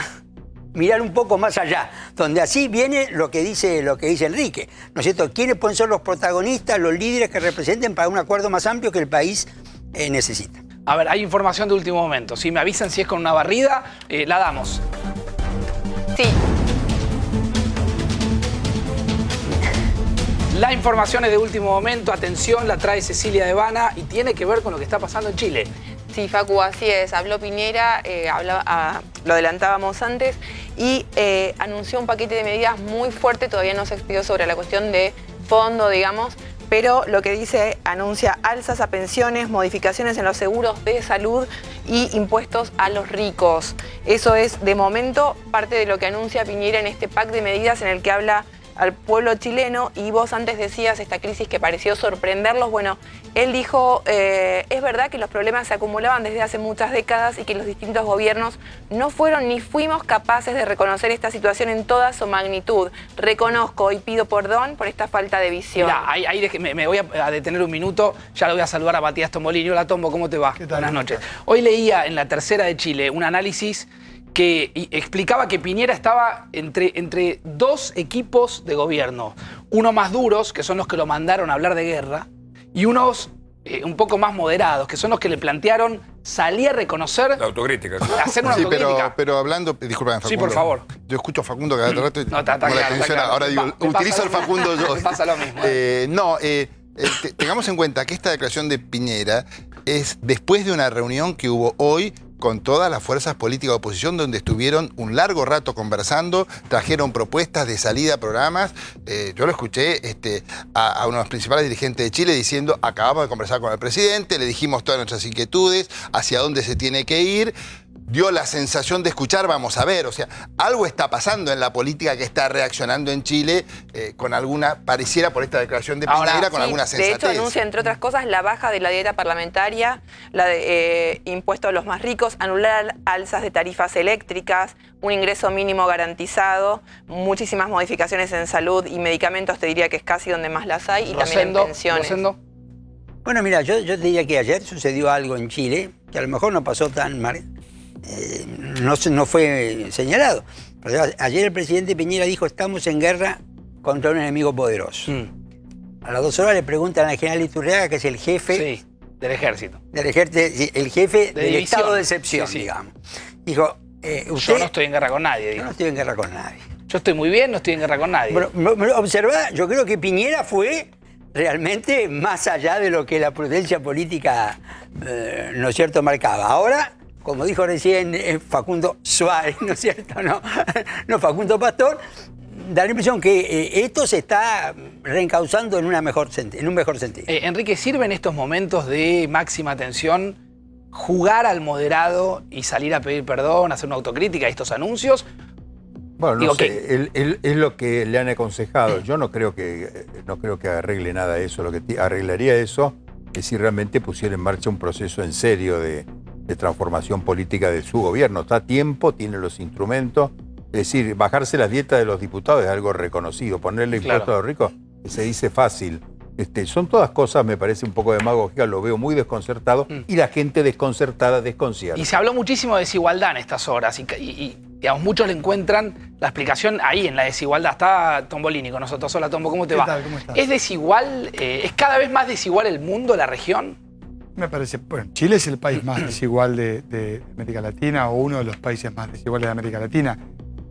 mirar un poco más allá, donde así viene lo que dice Enrique, ¿no es cierto? ¿Quiénes pueden ser los protagonistas, los líderes que representen para un acuerdo más amplio que el país necesita? A ver, hay información de último momento. Si me avisan si es con una barrida, la damos. Sí. La información es de último momento. Atención, la trae Cecilia Devana y tiene que ver con lo que está pasando en Chile. Sí, Facu, así es. Habló Piñera, lo adelantábamos antes, y anunció un paquete de medidas muy fuerte. Todavía no se expidió sobre la cuestión de fondo, digamos, pero lo que dice, anuncia alzas a pensiones, modificaciones en los seguros de salud y impuestos a los ricos. Eso es, de momento, parte de lo que anuncia Piñera en este pack de medidas en el que habla al pueblo chileno. Y vos antes decías esta crisis que pareció sorprenderlos. Bueno, él dijo, es verdad que los problemas se acumulaban desde hace muchas décadas y que los distintos gobiernos no fueron ni fuimos capaces de reconocer esta situación en toda su magnitud. Reconozco y pido perdón por esta falta de visión. Mirá, ahí me voy a detener un minuto. Ya lo voy a saludar a Matías Tombolini. Hola, Tombo, ¿cómo te va? ¿Qué tal? Buenas noches. Hoy leía en La Tercera de Chile un análisis que explicaba que Piñera estaba entre 2 equipos de gobierno. Uno más duros, que son los que lo mandaron a hablar de guerra, y unos un poco más moderados, que son los que le plantearon salí a reconocer, La autocrítica. hacer una Sí, autocrítica. pero hablando, disculpame, Facundo. Sí, por favor. Yo escucho a Facundo cada rato y No, está me la claro, atención, claro. ahora digo, Me pasa utilizo lo el mismo. Facundo yo. Me pasa lo mismo. Tengamos en cuenta que esta declaración de Piñera es después de una reunión que hubo hoy con todas las fuerzas políticas de oposición, donde estuvieron un largo rato conversando, trajeron propuestas de salida a programas. Yo lo escuché a uno de los principales dirigentes de Chile diciendo: acabamos de conversar con el presidente, le dijimos todas nuestras inquietudes, hacia dónde se tiene que ir. Dio la sensación de escuchar, vamos a ver. O sea, algo está pasando en la política que está reaccionando en Chile con alguna, pareciera por esta declaración de Piñera, con alguna sensatez. De hecho, anuncia, entre otras cosas, la baja de la dieta parlamentaria, la de impuestos a los más ricos, anular alzas de tarifas eléctricas, un ingreso mínimo garantizado, muchísimas modificaciones en salud y medicamentos, te diría que es casi donde más las hay, y también en pensiones. Rosendo. Bueno, mira, yo te diría que ayer sucedió algo en Chile, que a lo mejor no pasó tan mal, no fue señalado. Pero ayer el presidente Piñera dijo: estamos en guerra contra un enemigo poderoso. A las 2 horas le preguntan al general Iturriaga, que es el jefe del ejército. El jefe del división. estado de excepción, digamos. Dijo, yo no estoy en guerra con nadie. Yo no estoy en guerra con nadie. Yo estoy muy bien, no estoy en guerra con nadie. Bueno, observa, yo creo que Piñera fue realmente más allá de lo que la prudencia política, ¿no es cierto?, marcaba. Ahora, como dijo recién Facundo Suárez, ¿no es cierto? No Facundo Pastor, da la impresión que esto se está reencauzando en un mejor sentido. Enrique, ¿sirve en estos momentos de máxima tensión jugar al moderado y salir a pedir perdón, hacer una autocrítica a estos anuncios? Bueno, no sé, él es lo que le han aconsejado. Yo no creo que arregle nada de eso. Lo que arreglaría eso es si realmente pusiera en marcha un proceso en serio de transformación política de su gobierno. Está a tiempo, tiene los instrumentos. Es decir, bajarse las dietas de los diputados es algo reconocido. Ponerle impuestos a los ricos se dice fácil. Son todas cosas, me parece un poco demagógica, lo veo muy desconcertado y la gente desconcertada desconcierta. Y se habló muchísimo de desigualdad en estas horas y digamos, muchos le encuentran la explicación ahí en la desigualdad. Está Tombolini con nosotros. Hola, Tombo, ¿cómo te va? ¿Qué tal? ¿Cómo estás? ¿Es desigual? ¿Es cada vez más desigual el mundo, la región? Me parece, bueno, Chile es el país más desigual de América Latina, o uno de los países más desiguales de América Latina.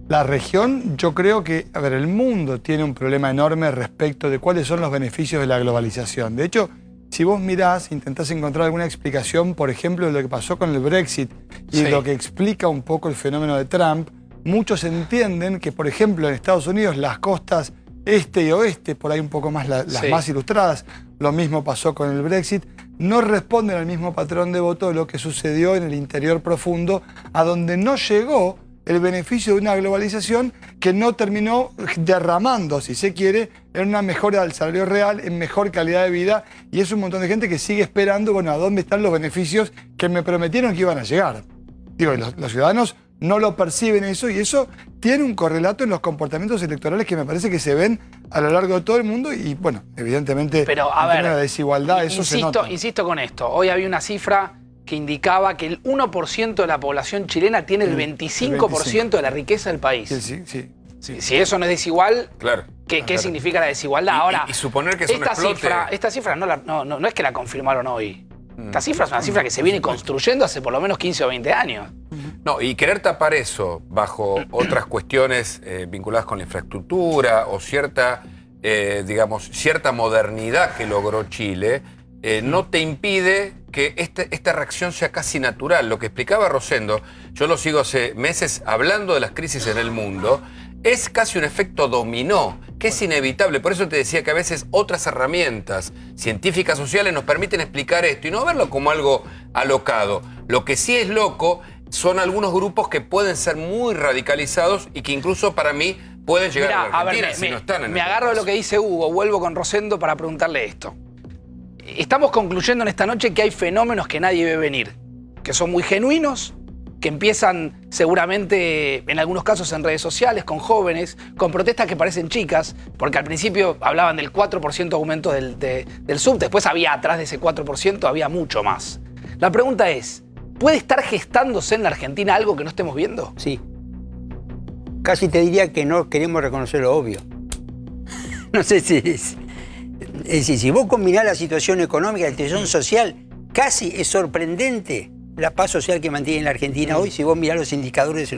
La región, yo creo que, a ver, el mundo tiene un problema enorme respecto de cuáles son los beneficios de la globalización. De hecho, si vos mirás, intentás encontrar alguna explicación, por ejemplo, de lo que pasó con el Brexit y lo que explica un poco el fenómeno de Trump, muchos entienden que, por ejemplo, en Estados Unidos las costas este y oeste, por ahí un poco más las más ilustradas, lo mismo pasó con el Brexit, no responden al mismo patrón de voto de lo que sucedió en el interior profundo, a donde no llegó el beneficio de una globalización que no terminó derramando, si se quiere, en una mejora del salario real, en mejor calidad de vida, y es un montón de gente que sigue esperando, bueno, ¿a dónde están los beneficios que me prometieron que iban a llegar? Digo, los ciudadanos no lo perciben eso, y eso tiene un correlato en los comportamientos electorales que me parece que se ven a lo largo de todo el mundo, y bueno, evidentemente, pero, a ver, la desigualdad, eso se nota. Insisto con esto, hoy había una cifra que indicaba que el 1% de la población chilena tiene el 25% de la riqueza del país. Sí. Si eso no es desigual, claro. ¿Qué significa la desigualdad? Ahora, y suponer que es un explote. Esta cifra no es que la confirmaron hoy. Esta cifra es una cifra que se viene construyendo hace por lo menos 15 o 20 años. No, y querer tapar eso bajo otras cuestiones vinculadas con la infraestructura o cierta modernidad que logró Chile, no te impide que esta reacción sea casi natural. Lo que explicaba Rosendo, yo lo sigo hace meses hablando de las crisis en el mundo, es casi un efecto dominó, que es inevitable. Por eso te decía que a veces otras herramientas científicas sociales nos permiten explicar esto y no verlo como algo alocado. Lo que sí es loco son algunos grupos que pueden ser muy radicalizados y que incluso para mí pueden llegar a la Argentina si no están en me agarro de lo que dice Hugo, vuelvo con Rosendo para preguntarle esto. Estamos concluyendo en esta noche que hay fenómenos que nadie ve venir, que son muy genuinos, que empiezan seguramente en algunos casos en redes sociales, con jóvenes, con protestas que parecen chicas, porque al principio hablaban del 4% aumento del sub, después había atrás de ese 4%, había mucho más. La pregunta es, ¿puede estar gestándose en la Argentina algo que no estemos viendo? Sí. Casi te diría que no queremos reconocer lo obvio. No sé si es... Es decir, si vos combinás la situación económica y la situación social, casi es sorprendente la paz social que mantiene la Argentina hoy, si vos mirás los indicadores.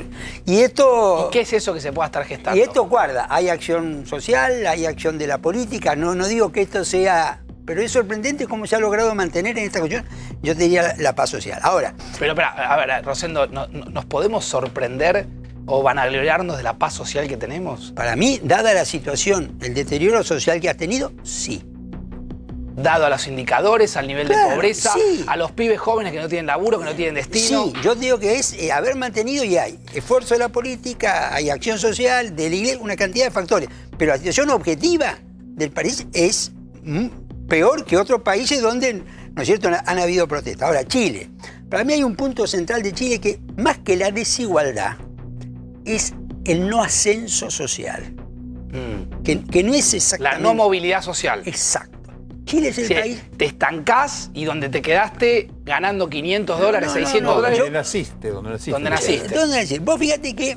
Y esto... ¿Y qué es eso que se pueda estar gestando? Y esto guarda, hay acción social, hay acción de la política, no digo que esto sea... Pero es sorprendente cómo se ha logrado mantener en esta cuestión, yo te diría la paz social. Ahora... Pero, a ver, Rosendo, ¿nos podemos sorprender o vanagloriarnos de la paz social que tenemos? Para mí, dada la situación, el deterioro social que has tenido, sí. Dado a los indicadores, al nivel de pobreza, sí. a los pibes jóvenes que no tienen laburo, que no tienen destino. Sí, yo digo que es haber mantenido y hay esfuerzo de la política, hay acción social, de la iglesia, una cantidad de factores. Pero la situación objetiva del país es peor que otros países donde, ¿no es cierto?, han habido protestas. Ahora, Chile. Para mí hay un punto central de Chile que, más que la desigualdad, es el no ascenso social. Que no es exactamente... La no movilidad social. Exacto. Chile es el país... Te estancás y donde te quedaste ganando $500, $600. Donde naciste. Donde naciste. Vos fíjate que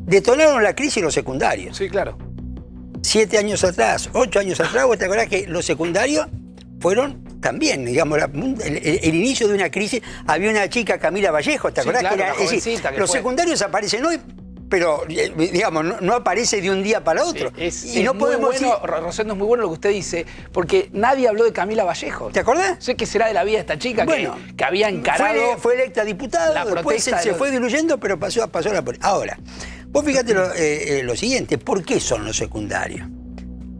detonaron la crisis los secundarios. Sí, claro. 7 años atrás, 8 años atrás, vos te acordás que los secundarios fueron también, digamos, el inicio de una crisis. Había una chica, Camila Vallejo, ¿te acordás? Sí, claro, que era, una es decir, los secundarios aparecen hoy, pero digamos, no aparece de un día para otro. Y no podemos decir... Rosendo, es muy bueno lo que usted dice, porque nadie habló de Camila Vallejo. ¿Te acordás? Sé que será de la vida de esta chica que había encarado... Fue electa diputada, después se fue diluyendo, pero pasó a la política. Ahora, vos fíjate lo siguiente, ¿por qué son los secundarios?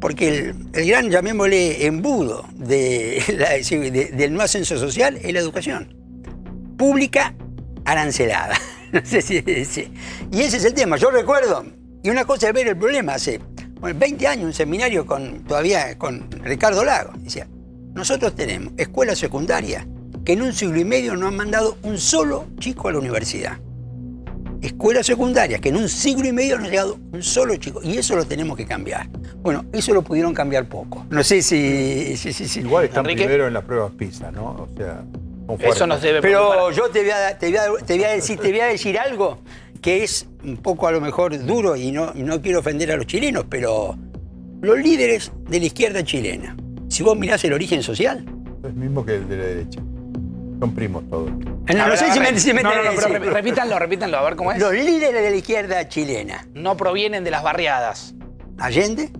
Porque el gran, llamémosle, embudo del no ascenso social es la educación pública arancelada. No sé si... Y ese es el tema. Yo recuerdo, y una cosa es ver el problema, hace 20 años, un seminario todavía con Ricardo Lago. Decía, nosotros tenemos escuelas secundarias que en un siglo y medio no han mandado un solo chico a la universidad. Escuelas secundarias que en un siglo y medio no ha llegado un solo chico. Y eso lo tenemos que cambiar. Bueno, eso lo pudieron cambiar poco. No sé si igual están Enrique, primero en las pruebas PISA, ¿no? O sea... Eso nos debe Pero yo te voy a decir algo que es un poco a lo mejor duro y no quiero ofender a los chilenos, pero los líderes de la izquierda chilena, si vos mirás el origen social... Es el mismo que el de la derecha. Son primos todos. No sé si me pero repítanlo, a ver cómo es. Los líderes de la izquierda chilena. No provienen de las barriadas. Allende.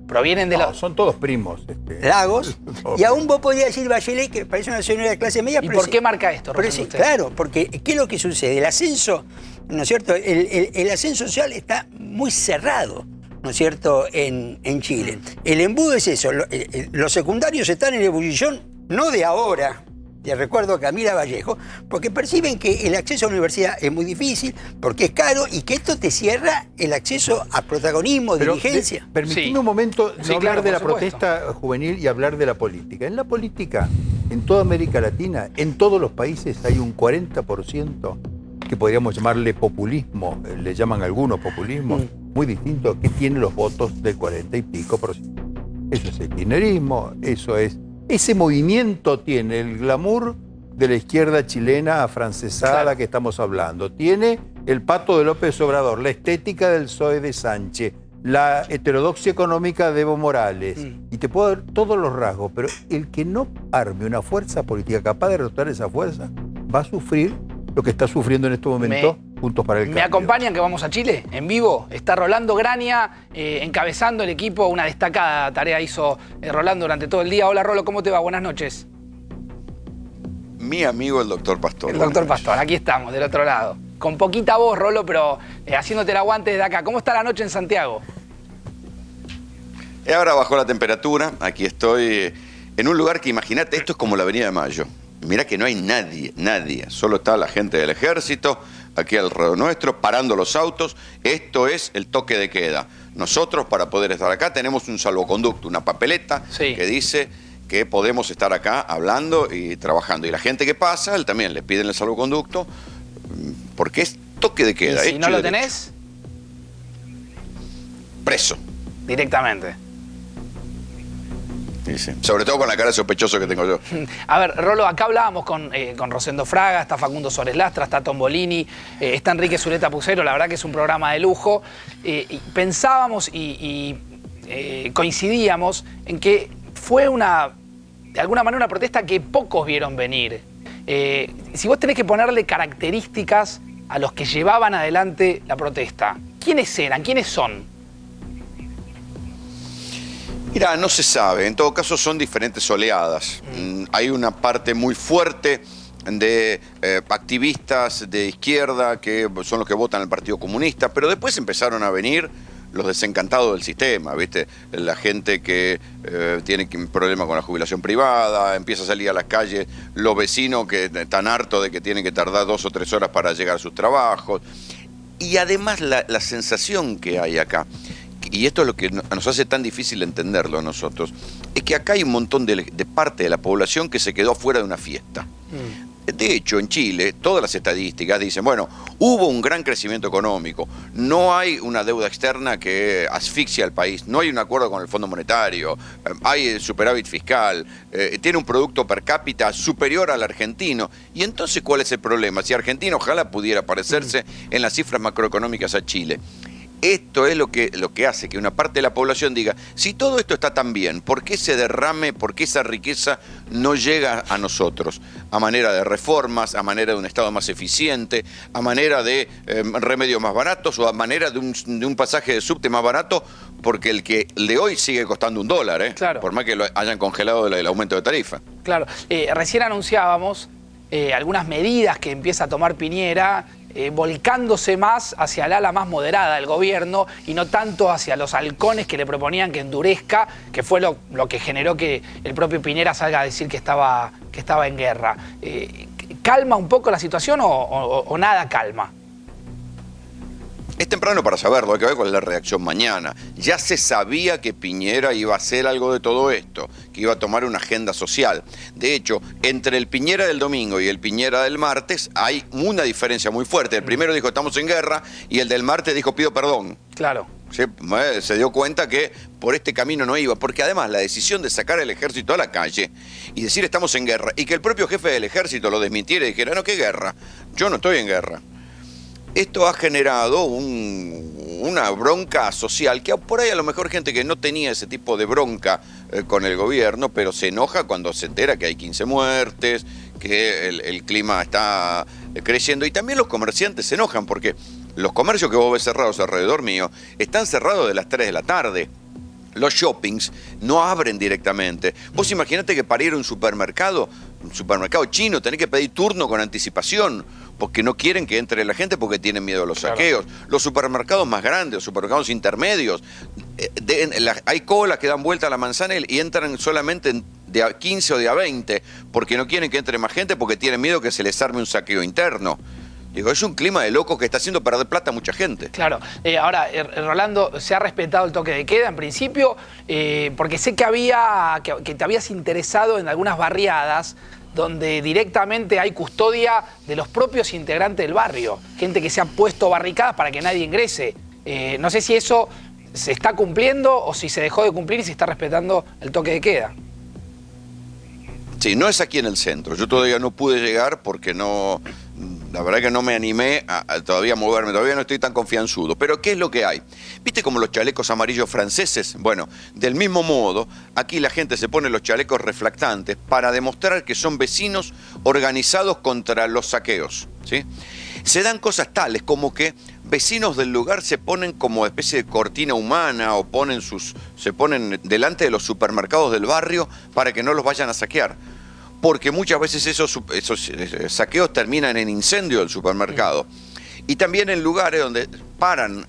Provienen de los... Son todos primos. Lagos. Y aún vos podrías decir Bachelet, que parece una señora de clase media. ¿Y por qué marca esto? Pero sí, claro, porque ¿qué es lo que sucede? El ascenso, ¿no es cierto? El ascenso social está muy cerrado, ¿no es cierto?, en Chile. El embudo es eso. Los secundarios están en ebullición, no de ahora. Te recuerdo a Camila Vallejo, porque perciben que el acceso a la universidad es muy difícil, porque es caro y que esto te cierra el acceso a protagonismo, dirigencia. Permitime un momento no hablar de la protesta juvenil y hablar de la política. En la política, en toda América Latina, en todos los países hay un 40% que podríamos llamarle populismo, le llaman algunos populismo, muy distinto, que tiene los votos del 40 y pico %. Eso es el kirchnerismo, eso es... Ese movimiento tiene el glamour de la izquierda chilena afrancesada que estamos hablando. Tiene el pato de López Obrador, la estética del PSOE de Sánchez, la heterodoxia económica de Evo Morales. Y te puedo dar todos los rasgos, pero el que no arme una fuerza política capaz de derrotar esa fuerza va a sufrir lo que está sufriendo en este momento Juntos para el Cambio. ¿Me acompañan que vamos a Chile en vivo? Está Rolando Grania encabezando el equipo. Una destacada tarea hizo Rolando durante todo el día. Hola Rolo, ¿cómo te va? Buenas noches. Mi amigo el doctor Pastor. El doctor Pastor, aquí estamos, del otro lado. Con poquita voz, Rolo, pero haciéndote el aguante desde acá. ¿Cómo está la noche en Santiago? Ahora bajó la temperatura. Aquí estoy en un lugar que, imagínate, esto es como la Avenida de Mayo. Mirá que no hay nadie. Solo está la gente del ejército, aquí alrededor nuestro, parando los autos. Esto es el toque de queda. Nosotros, para poder estar acá, tenemos un salvoconducto, una papeleta que dice que podemos estar acá hablando y trabajando. Y la gente que pasa, él también le piden el salvoconducto, porque es toque de queda. ¿Y si no lo tenés? Preso. Directamente. Sí. Sobre todo con la cara de sospechoso que tengo yo. A ver, Rolo, acá hablábamos con Rosendo Fraga, está Facundo Suárez Lastra, está Tom Bolini, está Enrique Zuleta Pucero, la verdad que es un programa de lujo. Y pensábamos y coincidíamos en que fue de alguna manera una protesta que pocos vieron venir. Si vos tenés que ponerle características a los que llevaban adelante la protesta, ¿quiénes eran? ¿Quiénes son? Mira, no se sabe. En todo caso son diferentes oleadas. Hay una parte muy fuerte de activistas de izquierda que son los que votan al Partido Comunista, pero después empezaron a venir los desencantados del sistema, ¿viste? La gente que tiene problemas con la jubilación privada, empieza a salir a las calles, los vecinos que están hartos de que tienen que tardar 2 o 3 horas para llegar a sus trabajos. Y además la sensación que hay acá, y esto es lo que nos hace tan difícil entenderlo a nosotros, es que acá hay un montón de parte de la población que se quedó fuera de una fiesta. De hecho, en Chile, todas las estadísticas dicen, bueno, hubo un gran crecimiento económico, no hay una deuda externa que asfixia al país, no hay un acuerdo con el Fondo Monetario, hay superávit fiscal, tiene un producto per cápita superior al argentino. Y entonces, ¿cuál es el problema? Si Argentina ojalá pudiera parecerse en las cifras macroeconómicas a Chile. Esto es lo que hace que una parte de la población diga, si todo esto está tan bien, ¿por qué ese derrame, por qué esa riqueza no llega a nosotros? A manera de reformas, a manera de un Estado más eficiente, a manera de remedios más baratos o a manera de un pasaje de subte más barato, porque el de hoy sigue costando $1, ¿eh? Claro. Por más que lo hayan congelado el aumento de tarifa. Claro. Recién anunciábamos algunas medidas que empieza a tomar Piñera, volcándose más hacia el ala más moderada del gobierno y no tanto hacia los halcones que le proponían que endurezca, que fue lo que generó que el propio Piñera salga a decir que estaba en guerra. ¿Calma un poco la situación o nada calma? Es temprano para saberlo, hay que ver cuál es la reacción mañana. Ya se sabía que Piñera iba a hacer algo de todo esto, que iba a tomar una agenda social. De hecho, entre el Piñera del domingo y el Piñera del martes hay una diferencia muy fuerte. El primero dijo estamos en guerra y el del martes dijo pido perdón. Claro. Se dio cuenta que por este camino no iba, porque además la decisión de sacar el ejército a la calle y decir estamos en guerra y que el propio jefe del ejército lo desmintiera y dijera no, ¿qué guerra? Yo no estoy en guerra. Esto ha generado una bronca social, que por ahí a lo mejor gente que no tenía ese tipo de bronca con el gobierno, pero se enoja cuando se entera que hay 15 muertes, que el clima está creciendo. Y también los comerciantes se enojan porque los comercios que vos ves cerrados alrededor mío están cerrados de las 3 de la tarde. Los shoppings no abren directamente. Vos imaginate que para ir a un supermercado chino, tenés que pedir turno con anticipación, porque no quieren que entre la gente porque tienen miedo a los saqueos. Claro. Los supermercados más grandes, los supermercados intermedios, hay colas que dan vuelta a la manzana y entran solamente de a 15 o de a 20, porque no quieren que entre más gente, porque tienen miedo que se les arme un saqueo interno. Digo, es un clima de locos que está haciendo perder plata a mucha gente. Claro. Ahora, Rolando, ¿se ha respetado el toque de queda en principio? Porque sé que te habías interesado en algunas barriadas donde directamente hay custodia de los propios integrantes del barrio. Gente que se ha puesto barricadas para que nadie ingrese. No sé si eso se está cumpliendo o si se dejó de cumplir y se está respetando el toque de queda. Sí, no es aquí en el centro. Yo todavía no pude llegar porque no... La verdad que no me animé a todavía moverme, todavía no estoy tan confianzudo. Pero ¿qué es lo que hay? ¿Viste como los chalecos amarillos franceses? Bueno, del mismo modo, aquí la gente se pone los chalecos reflectantes para demostrar que son vecinos organizados contra los saqueos, ¿sí? Se dan cosas tales como que vecinos del lugar se ponen como especie de cortina humana o se ponen delante de los supermercados del barrio para que no los vayan a saquear. Porque muchas veces esos saqueos terminan en incendio del supermercado. Y también en lugares donde paran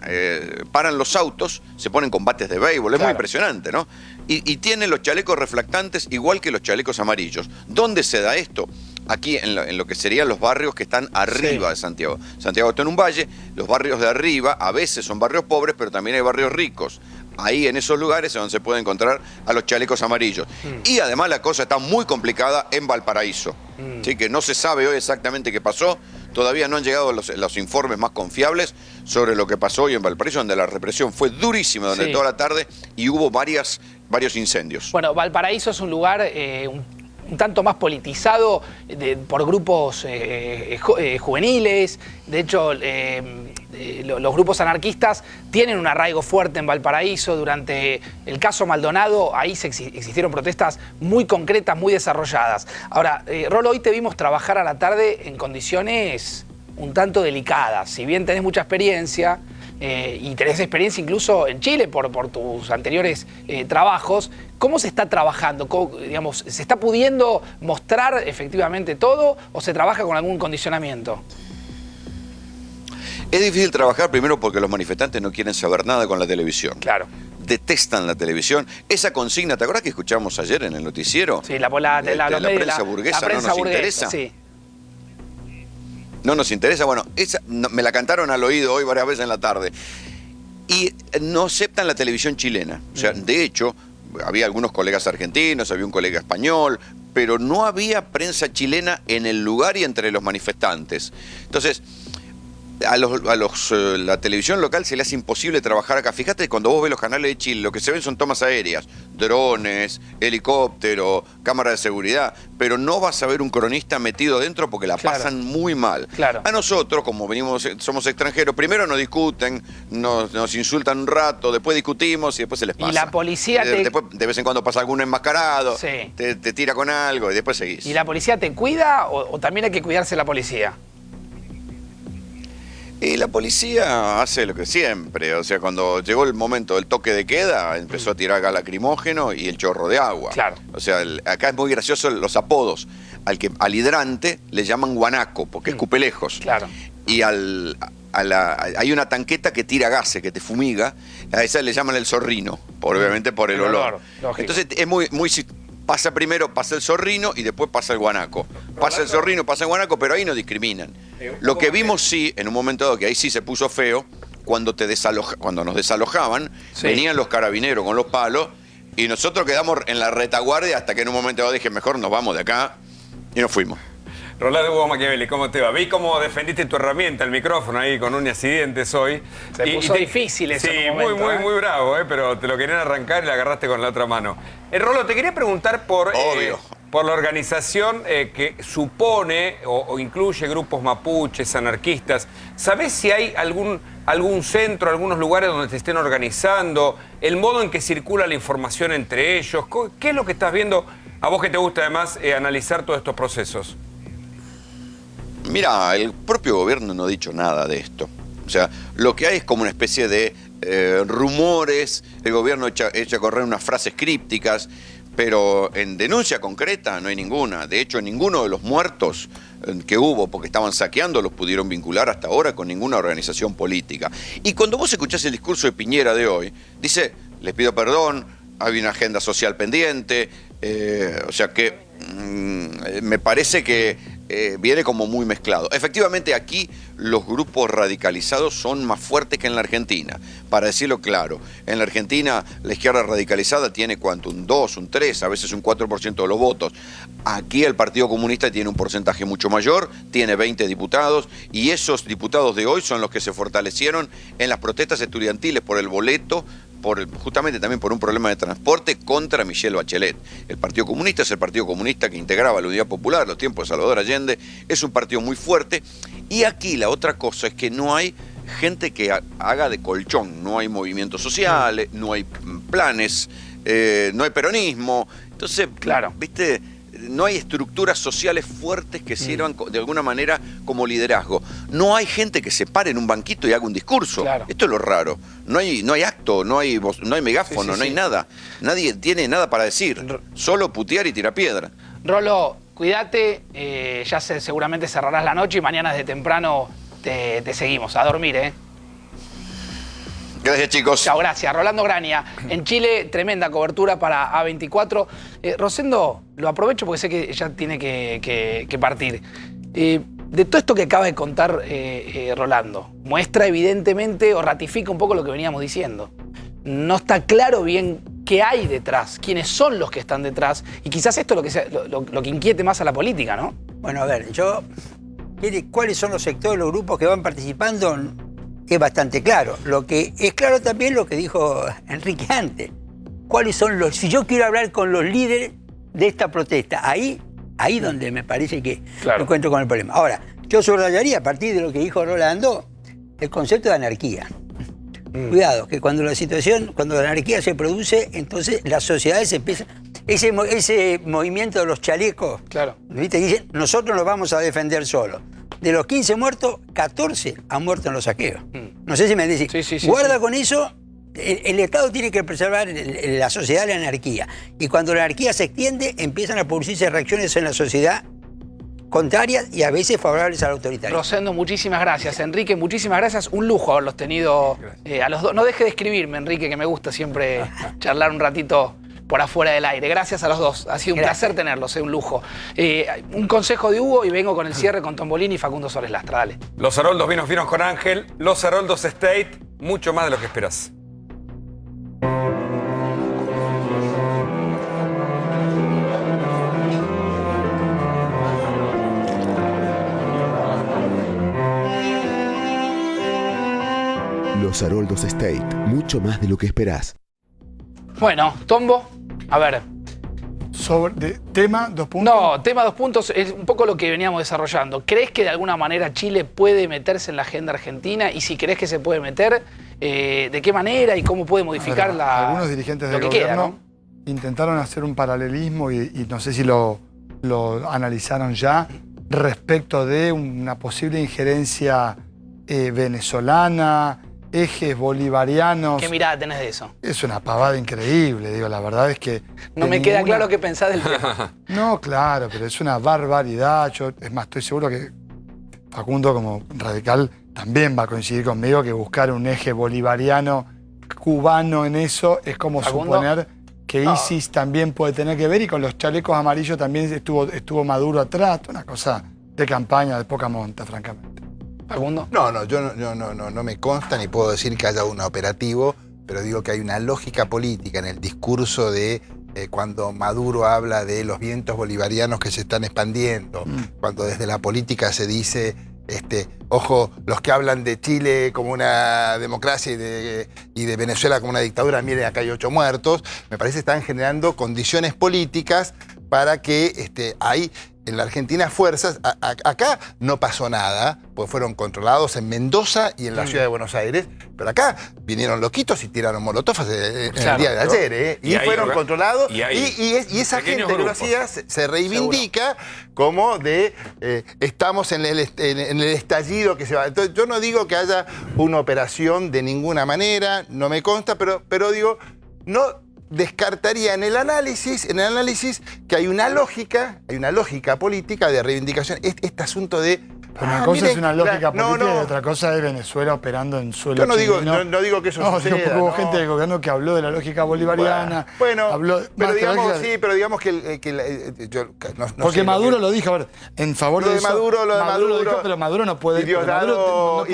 los autos, se ponen combates de béisbol, es muy impresionante, ¿no? Y tienen los chalecos reflectantes igual que los chalecos amarillos. ¿Dónde se da esto? Aquí en lo que serían los barrios que están arriba de Santiago. Santiago está en un valle, los barrios de arriba a veces son barrios pobres, pero también hay barrios ricos. Ahí en esos lugares es donde se puede encontrar a los chalecos amarillos. Y además la cosa está muy complicada en Valparaíso. ¿Sí? Que no se sabe hoy exactamente qué pasó. Todavía no han llegado los informes más confiables sobre lo que pasó hoy en Valparaíso, donde la represión fue durísima durante toda la tarde y hubo varios incendios. Bueno, Valparaíso es un lugar un tanto más politizado por grupos juveniles. De hecho, los grupos anarquistas tienen un arraigo fuerte en Valparaíso. Durante el caso Maldonado, ahí existieron protestas muy concretas, muy desarrolladas. Ahora, Rolo, hoy te vimos trabajar a la tarde en condiciones un tanto delicadas. Si bien tenés mucha experiencia, y tenés experiencia incluso en Chile por tus anteriores trabajos, ¿cómo se está trabajando? Digamos, ¿se está pudiendo mostrar efectivamente todo o se trabaja con algún condicionamiento? Es difícil trabajar primero porque los manifestantes no quieren saber nada con la televisión. Claro. Detestan la televisión. Esa consigna, ¿te acuerdas que escuchamos ayer en el noticiero? Sí, la prensa burguesa no nos interesa. Sí. No nos interesa. Bueno, esa me la cantaron al oído hoy varias veces en la tarde. Y no aceptan la televisión chilena. O sea, de hecho, había algunos colegas argentinos, había un colega español, pero no había prensa chilena en el lugar y entre los manifestantes. Entonces, la televisión local se le hace imposible trabajar acá. Fíjate, cuando vos ves los canales de Chile, lo que se ven son tomas aéreas, drones, helicóptero, cámara de seguridad, pero no vas a ver un cronista metido dentro porque la pasan muy mal. Claro. A nosotros, como somos extranjeros, primero nos discuten, nos insultan un rato, después discutimos y después se les pasa. Y la policía después, de vez en cuando pasa alguno enmascarado, sí, te tira con algo y después seguís. ¿Y la policía te cuida o también hay que cuidarse la policía? Y la policía hace lo que siempre, o sea, cuando llegó el momento del toque de queda, empezó a tirar gas lacrimógeno y el chorro de agua. Claro. O sea, acá es muy gracioso los apodos. Al hidrante le llaman guanaco, porque escupe lejos. Claro. Y hay una tanqueta que tira gases, que te fumiga, a esa le llaman el zorrino, obviamente por el olor. Entonces es muy pasa primero, pasa el zorrino y después pasa el guanaco. Pasa el zorrino, pasa el guanaco, pero ahí no discriminan. Lo que vimos sí, en un momento dado, que ahí sí se puso feo, cuando nos desalojaban, sí, venían los carabineros con los palos y nosotros quedamos en la retaguardia hasta que en un momento dado dije, mejor nos vamos de acá y nos fuimos. Rolando Hugo Machiavelli, ¿cómo te va? Vi cómo defendiste tu herramienta, el micrófono ahí con uñas y dientes hoy. Se puso difícil eso. Sí, en un momento, muy bravo, pero te lo querían arrancar y la agarraste con la otra mano. Rolo, te quería preguntar por la organización que supone o incluye grupos mapuches, anarquistas. ¿Sabés si hay algún centro, algunos lugares donde te estén organizando? ¿El modo en que circula la información entre ellos? ¿Qué es lo que estás viendo a vos que te gusta además analizar todos estos procesos? Mira, el propio gobierno no ha dicho nada de esto. O sea, lo que hay es como una especie de rumores, el gobierno echa a correr unas frases crípticas, pero en denuncia concreta no hay ninguna. De hecho, ninguno de los muertos que hubo porque estaban saqueando los pudieron vincular hasta ahora con ninguna organización política. Y cuando vos escuchás el discurso de Piñera de hoy, dice, les pido perdón, hay una agenda social pendiente, o sea que me parece que viene como muy mezclado. Efectivamente, aquí los grupos radicalizados son más fuertes que en la Argentina. Para decirlo claro, en la Argentina la izquierda radicalizada tiene ¿cuánto? Un 2, un 3, a veces un 4% de los votos. Aquí el Partido Comunista tiene un porcentaje mucho mayor, tiene 20 diputados, y esos diputados de hoy son los que se fortalecieron en las protestas estudiantiles por el boleto, justamente también por un problema de transporte contra Michelle Bachelet. El Partido Comunista es el Partido Comunista que integraba la Unidad Popular, los tiempos de Salvador Allende, es un partido muy fuerte. Y aquí la otra cosa es que no hay gente que haga de colchón, no hay movimientos sociales, no hay planes, no hay peronismo. Entonces, claro, ¿viste? No hay estructuras sociales fuertes que sirvan de alguna manera como liderazgo. No hay gente que se pare en un banquito y haga un discurso. Claro. Esto es lo raro. No hay acto, no hay megáfono, no hay nada. Nadie tiene nada para decir. Solo putear y tirar piedra. Rolo, cuídate. Seguramente cerrarás la noche y mañana desde temprano te seguimos. A dormir, ¿eh? Gracias, chicos. Chao, gracias. Rolando Grania. En Chile, tremenda cobertura para A24. Rosendo, lo aprovecho porque sé que ya tiene que partir. De todo esto que acaba de contar Rolando, muestra evidentemente o ratifica un poco lo que veníamos diciendo. No está claro bien qué hay detrás, quiénes son los que están detrás, y quizás esto es lo que inquiete más a la política, ¿no? Bueno, a ver, ¿cuáles son los sectores, los grupos que van participando? Es bastante claro. Lo que es claro también lo que dijo Enrique antes. ¿Cuáles son si yo quiero hablar con los líderes de esta protesta? Ahí donde me parece que me encuentro con el problema. Ahora, yo subrayaría a partir de lo que dijo Rolando, el concepto de anarquía. Cuidado, que cuando la anarquía se produce, entonces las sociedades empiezan... Ese movimiento de los chalecos, Claro. ¿viste? Dicen, nosotros nos vamos a defender solos. De los 15 muertos, 14 han muerto en los saqueos. No sé si me decís. Sí, Guarda con eso. El Estado tiene que preservar la sociedad de la anarquía. Y cuando la anarquía se extiende, empiezan a producirse reacciones en la sociedad contrarias y a veces favorables al autoritario. Rosendo, muchísimas gracias. Enrique, muchísimas gracias. Un lujo haberlos tenido a los dos. No deje de escribirme, Enrique, que me gusta siempre charlar un ratito por afuera del aire. Gracias a los dos. Ha sido un placer tenerlos, un lujo. Un consejo de Hugo y vengo con el cierre con Tombolini y Facundo Suárez Lastra. Dale. Los Haroldos vinos finos con Ángel, los Haroldos State, mucho más de lo que esperás. Los Haroldos State, mucho más de lo que esperás. Bueno, Tombo, a ver. ¿Tema 2 puntos? No, tema 2 puntos es un poco lo que veníamos desarrollando. ¿Crees que de alguna manera Chile puede meterse en la agenda argentina? Y si crees que se puede meter, ¿de qué manera y cómo puede modificar algunos dirigentes del gobierno intentaron hacer un paralelismo y no sé si lo analizaron ya respecto de una posible injerencia venezolana, ejes bolivarianos. ¿Qué mirada tenés de eso? Es una pavada increíble, digo, la verdad es que... No me queda claro qué pensás del tema. No, claro, pero es una barbaridad. Yo, es más, estoy seguro que Facundo, como radical, también va a coincidir conmigo que buscar un eje bolivariano cubano en eso es como ¿Facundo? Suponer que ISIS también puede tener que ver, y con los chalecos amarillos también estuvo Maduro atrás, una cosa de campaña de poca monta, francamente. ¿Facundo? No, yo no me consta ni puedo decir que haya un operativo, pero digo que hay una lógica política en el discurso de cuando Maduro habla de los vientos bolivarianos que se están expandiendo, cuando desde la política se dice, ojo, los que hablan de Chile como una democracia y de Venezuela como una dictadura, miren, acá hay 8 muertos, me parece que están generando condiciones políticas para que hay en la Argentina fuerzas. Acá no pasó nada, pues fueron controlados en Mendoza y en la ciudad de Buenos Aires, pero acá vinieron loquitos y tiraron molotov en el día de ayer, y fueron controlados, y esa gente que lo hacía se reivindica como de estamos en el estallido que se va. Entonces, yo no digo que haya una operación de ninguna manera, no me consta, pero digo, no descartaría en el análisis que hay una lógica política de reivindicación. Este asunto de... Una cosa es una lógica política y otra cosa es Venezuela operando en suelo Yo no chileno. digo que eso suceda. Digo, porque hubo gente del gobierno que habló de la lógica bolivariana. Pero digamos que porque Maduro lo dijo, a ver, en favor de eso. Maduro lo dijo, pero Maduro no puede. Y Diosdado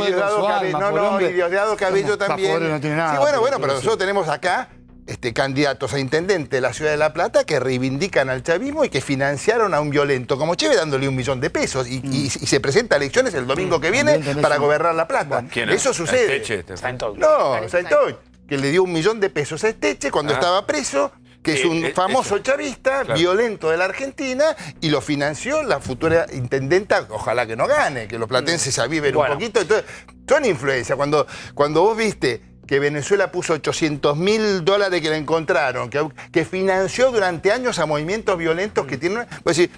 Cabello también. No tiene nada. Sí, bueno, pero nosotros tenemos acá candidatos a intendente de la Ciudad de La Plata que reivindican al chavismo y que financiaron a un violento como Cheve dándole $1 millón y se presenta a elecciones el domingo que viene para gobernar La Plata. Eso sucede. Saintoy, que le dio $1 millón a Esteche cuando estaba preso, que es un famoso chavista, violento de la Argentina, y lo financió la futura intendenta, ojalá que no gane, que los platenses se aviven un poquito. Entonces, son influencias. Cuando vos viste que Venezuela puso $800.000 que le encontraron, que financió durante años a movimientos violentos que tienen... Pues sí,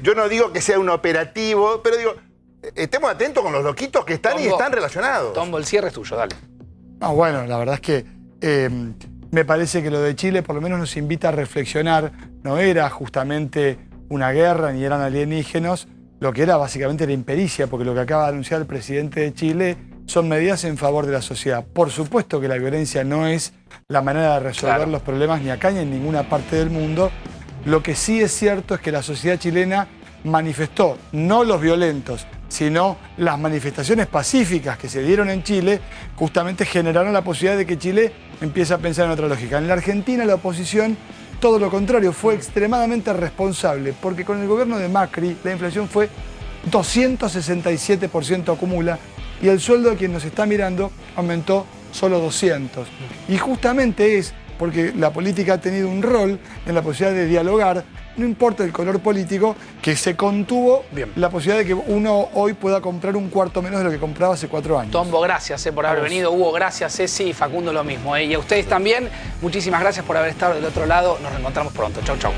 yo no digo que sea un operativo, pero digo, estemos atentos con los loquitos que están y están relacionados. Tombo, el cierre es tuyo, dale. Bueno, la verdad es que me parece que lo de Chile por lo menos nos invita a reflexionar. No era justamente una guerra ni eran alienígenas, lo que era básicamente la impericia, porque lo que acaba de anunciar el presidente de Chile son medidas en favor de la sociedad. Por supuesto que la violencia no es la manera de resolver los problemas ni acá ni en ninguna parte del mundo. Lo que sí es cierto es que la sociedad chilena manifestó, no los violentos, sino las manifestaciones pacíficas que se dieron en Chile, justamente generaron la posibilidad de que Chile empiece a pensar en otra lógica. En la Argentina la oposición, todo lo contrario, fue extremadamente responsable, porque con el gobierno de Macri la inflación fue 267% acumula, y el sueldo de quien nos está mirando aumentó solo 200. Y justamente es porque la política ha tenido un rol en la posibilidad de dialogar, no importa el color político, que se contuvo la posibilidad de que uno hoy pueda comprar un cuarto menos de lo que compraba hace 4 años. Tombo, gracias por haber venido. Hugo, gracias. Ceci y Facundo, lo mismo. Y a ustedes también, muchísimas gracias por haber estado del otro lado. Nos reencontramos pronto. Chau, chau.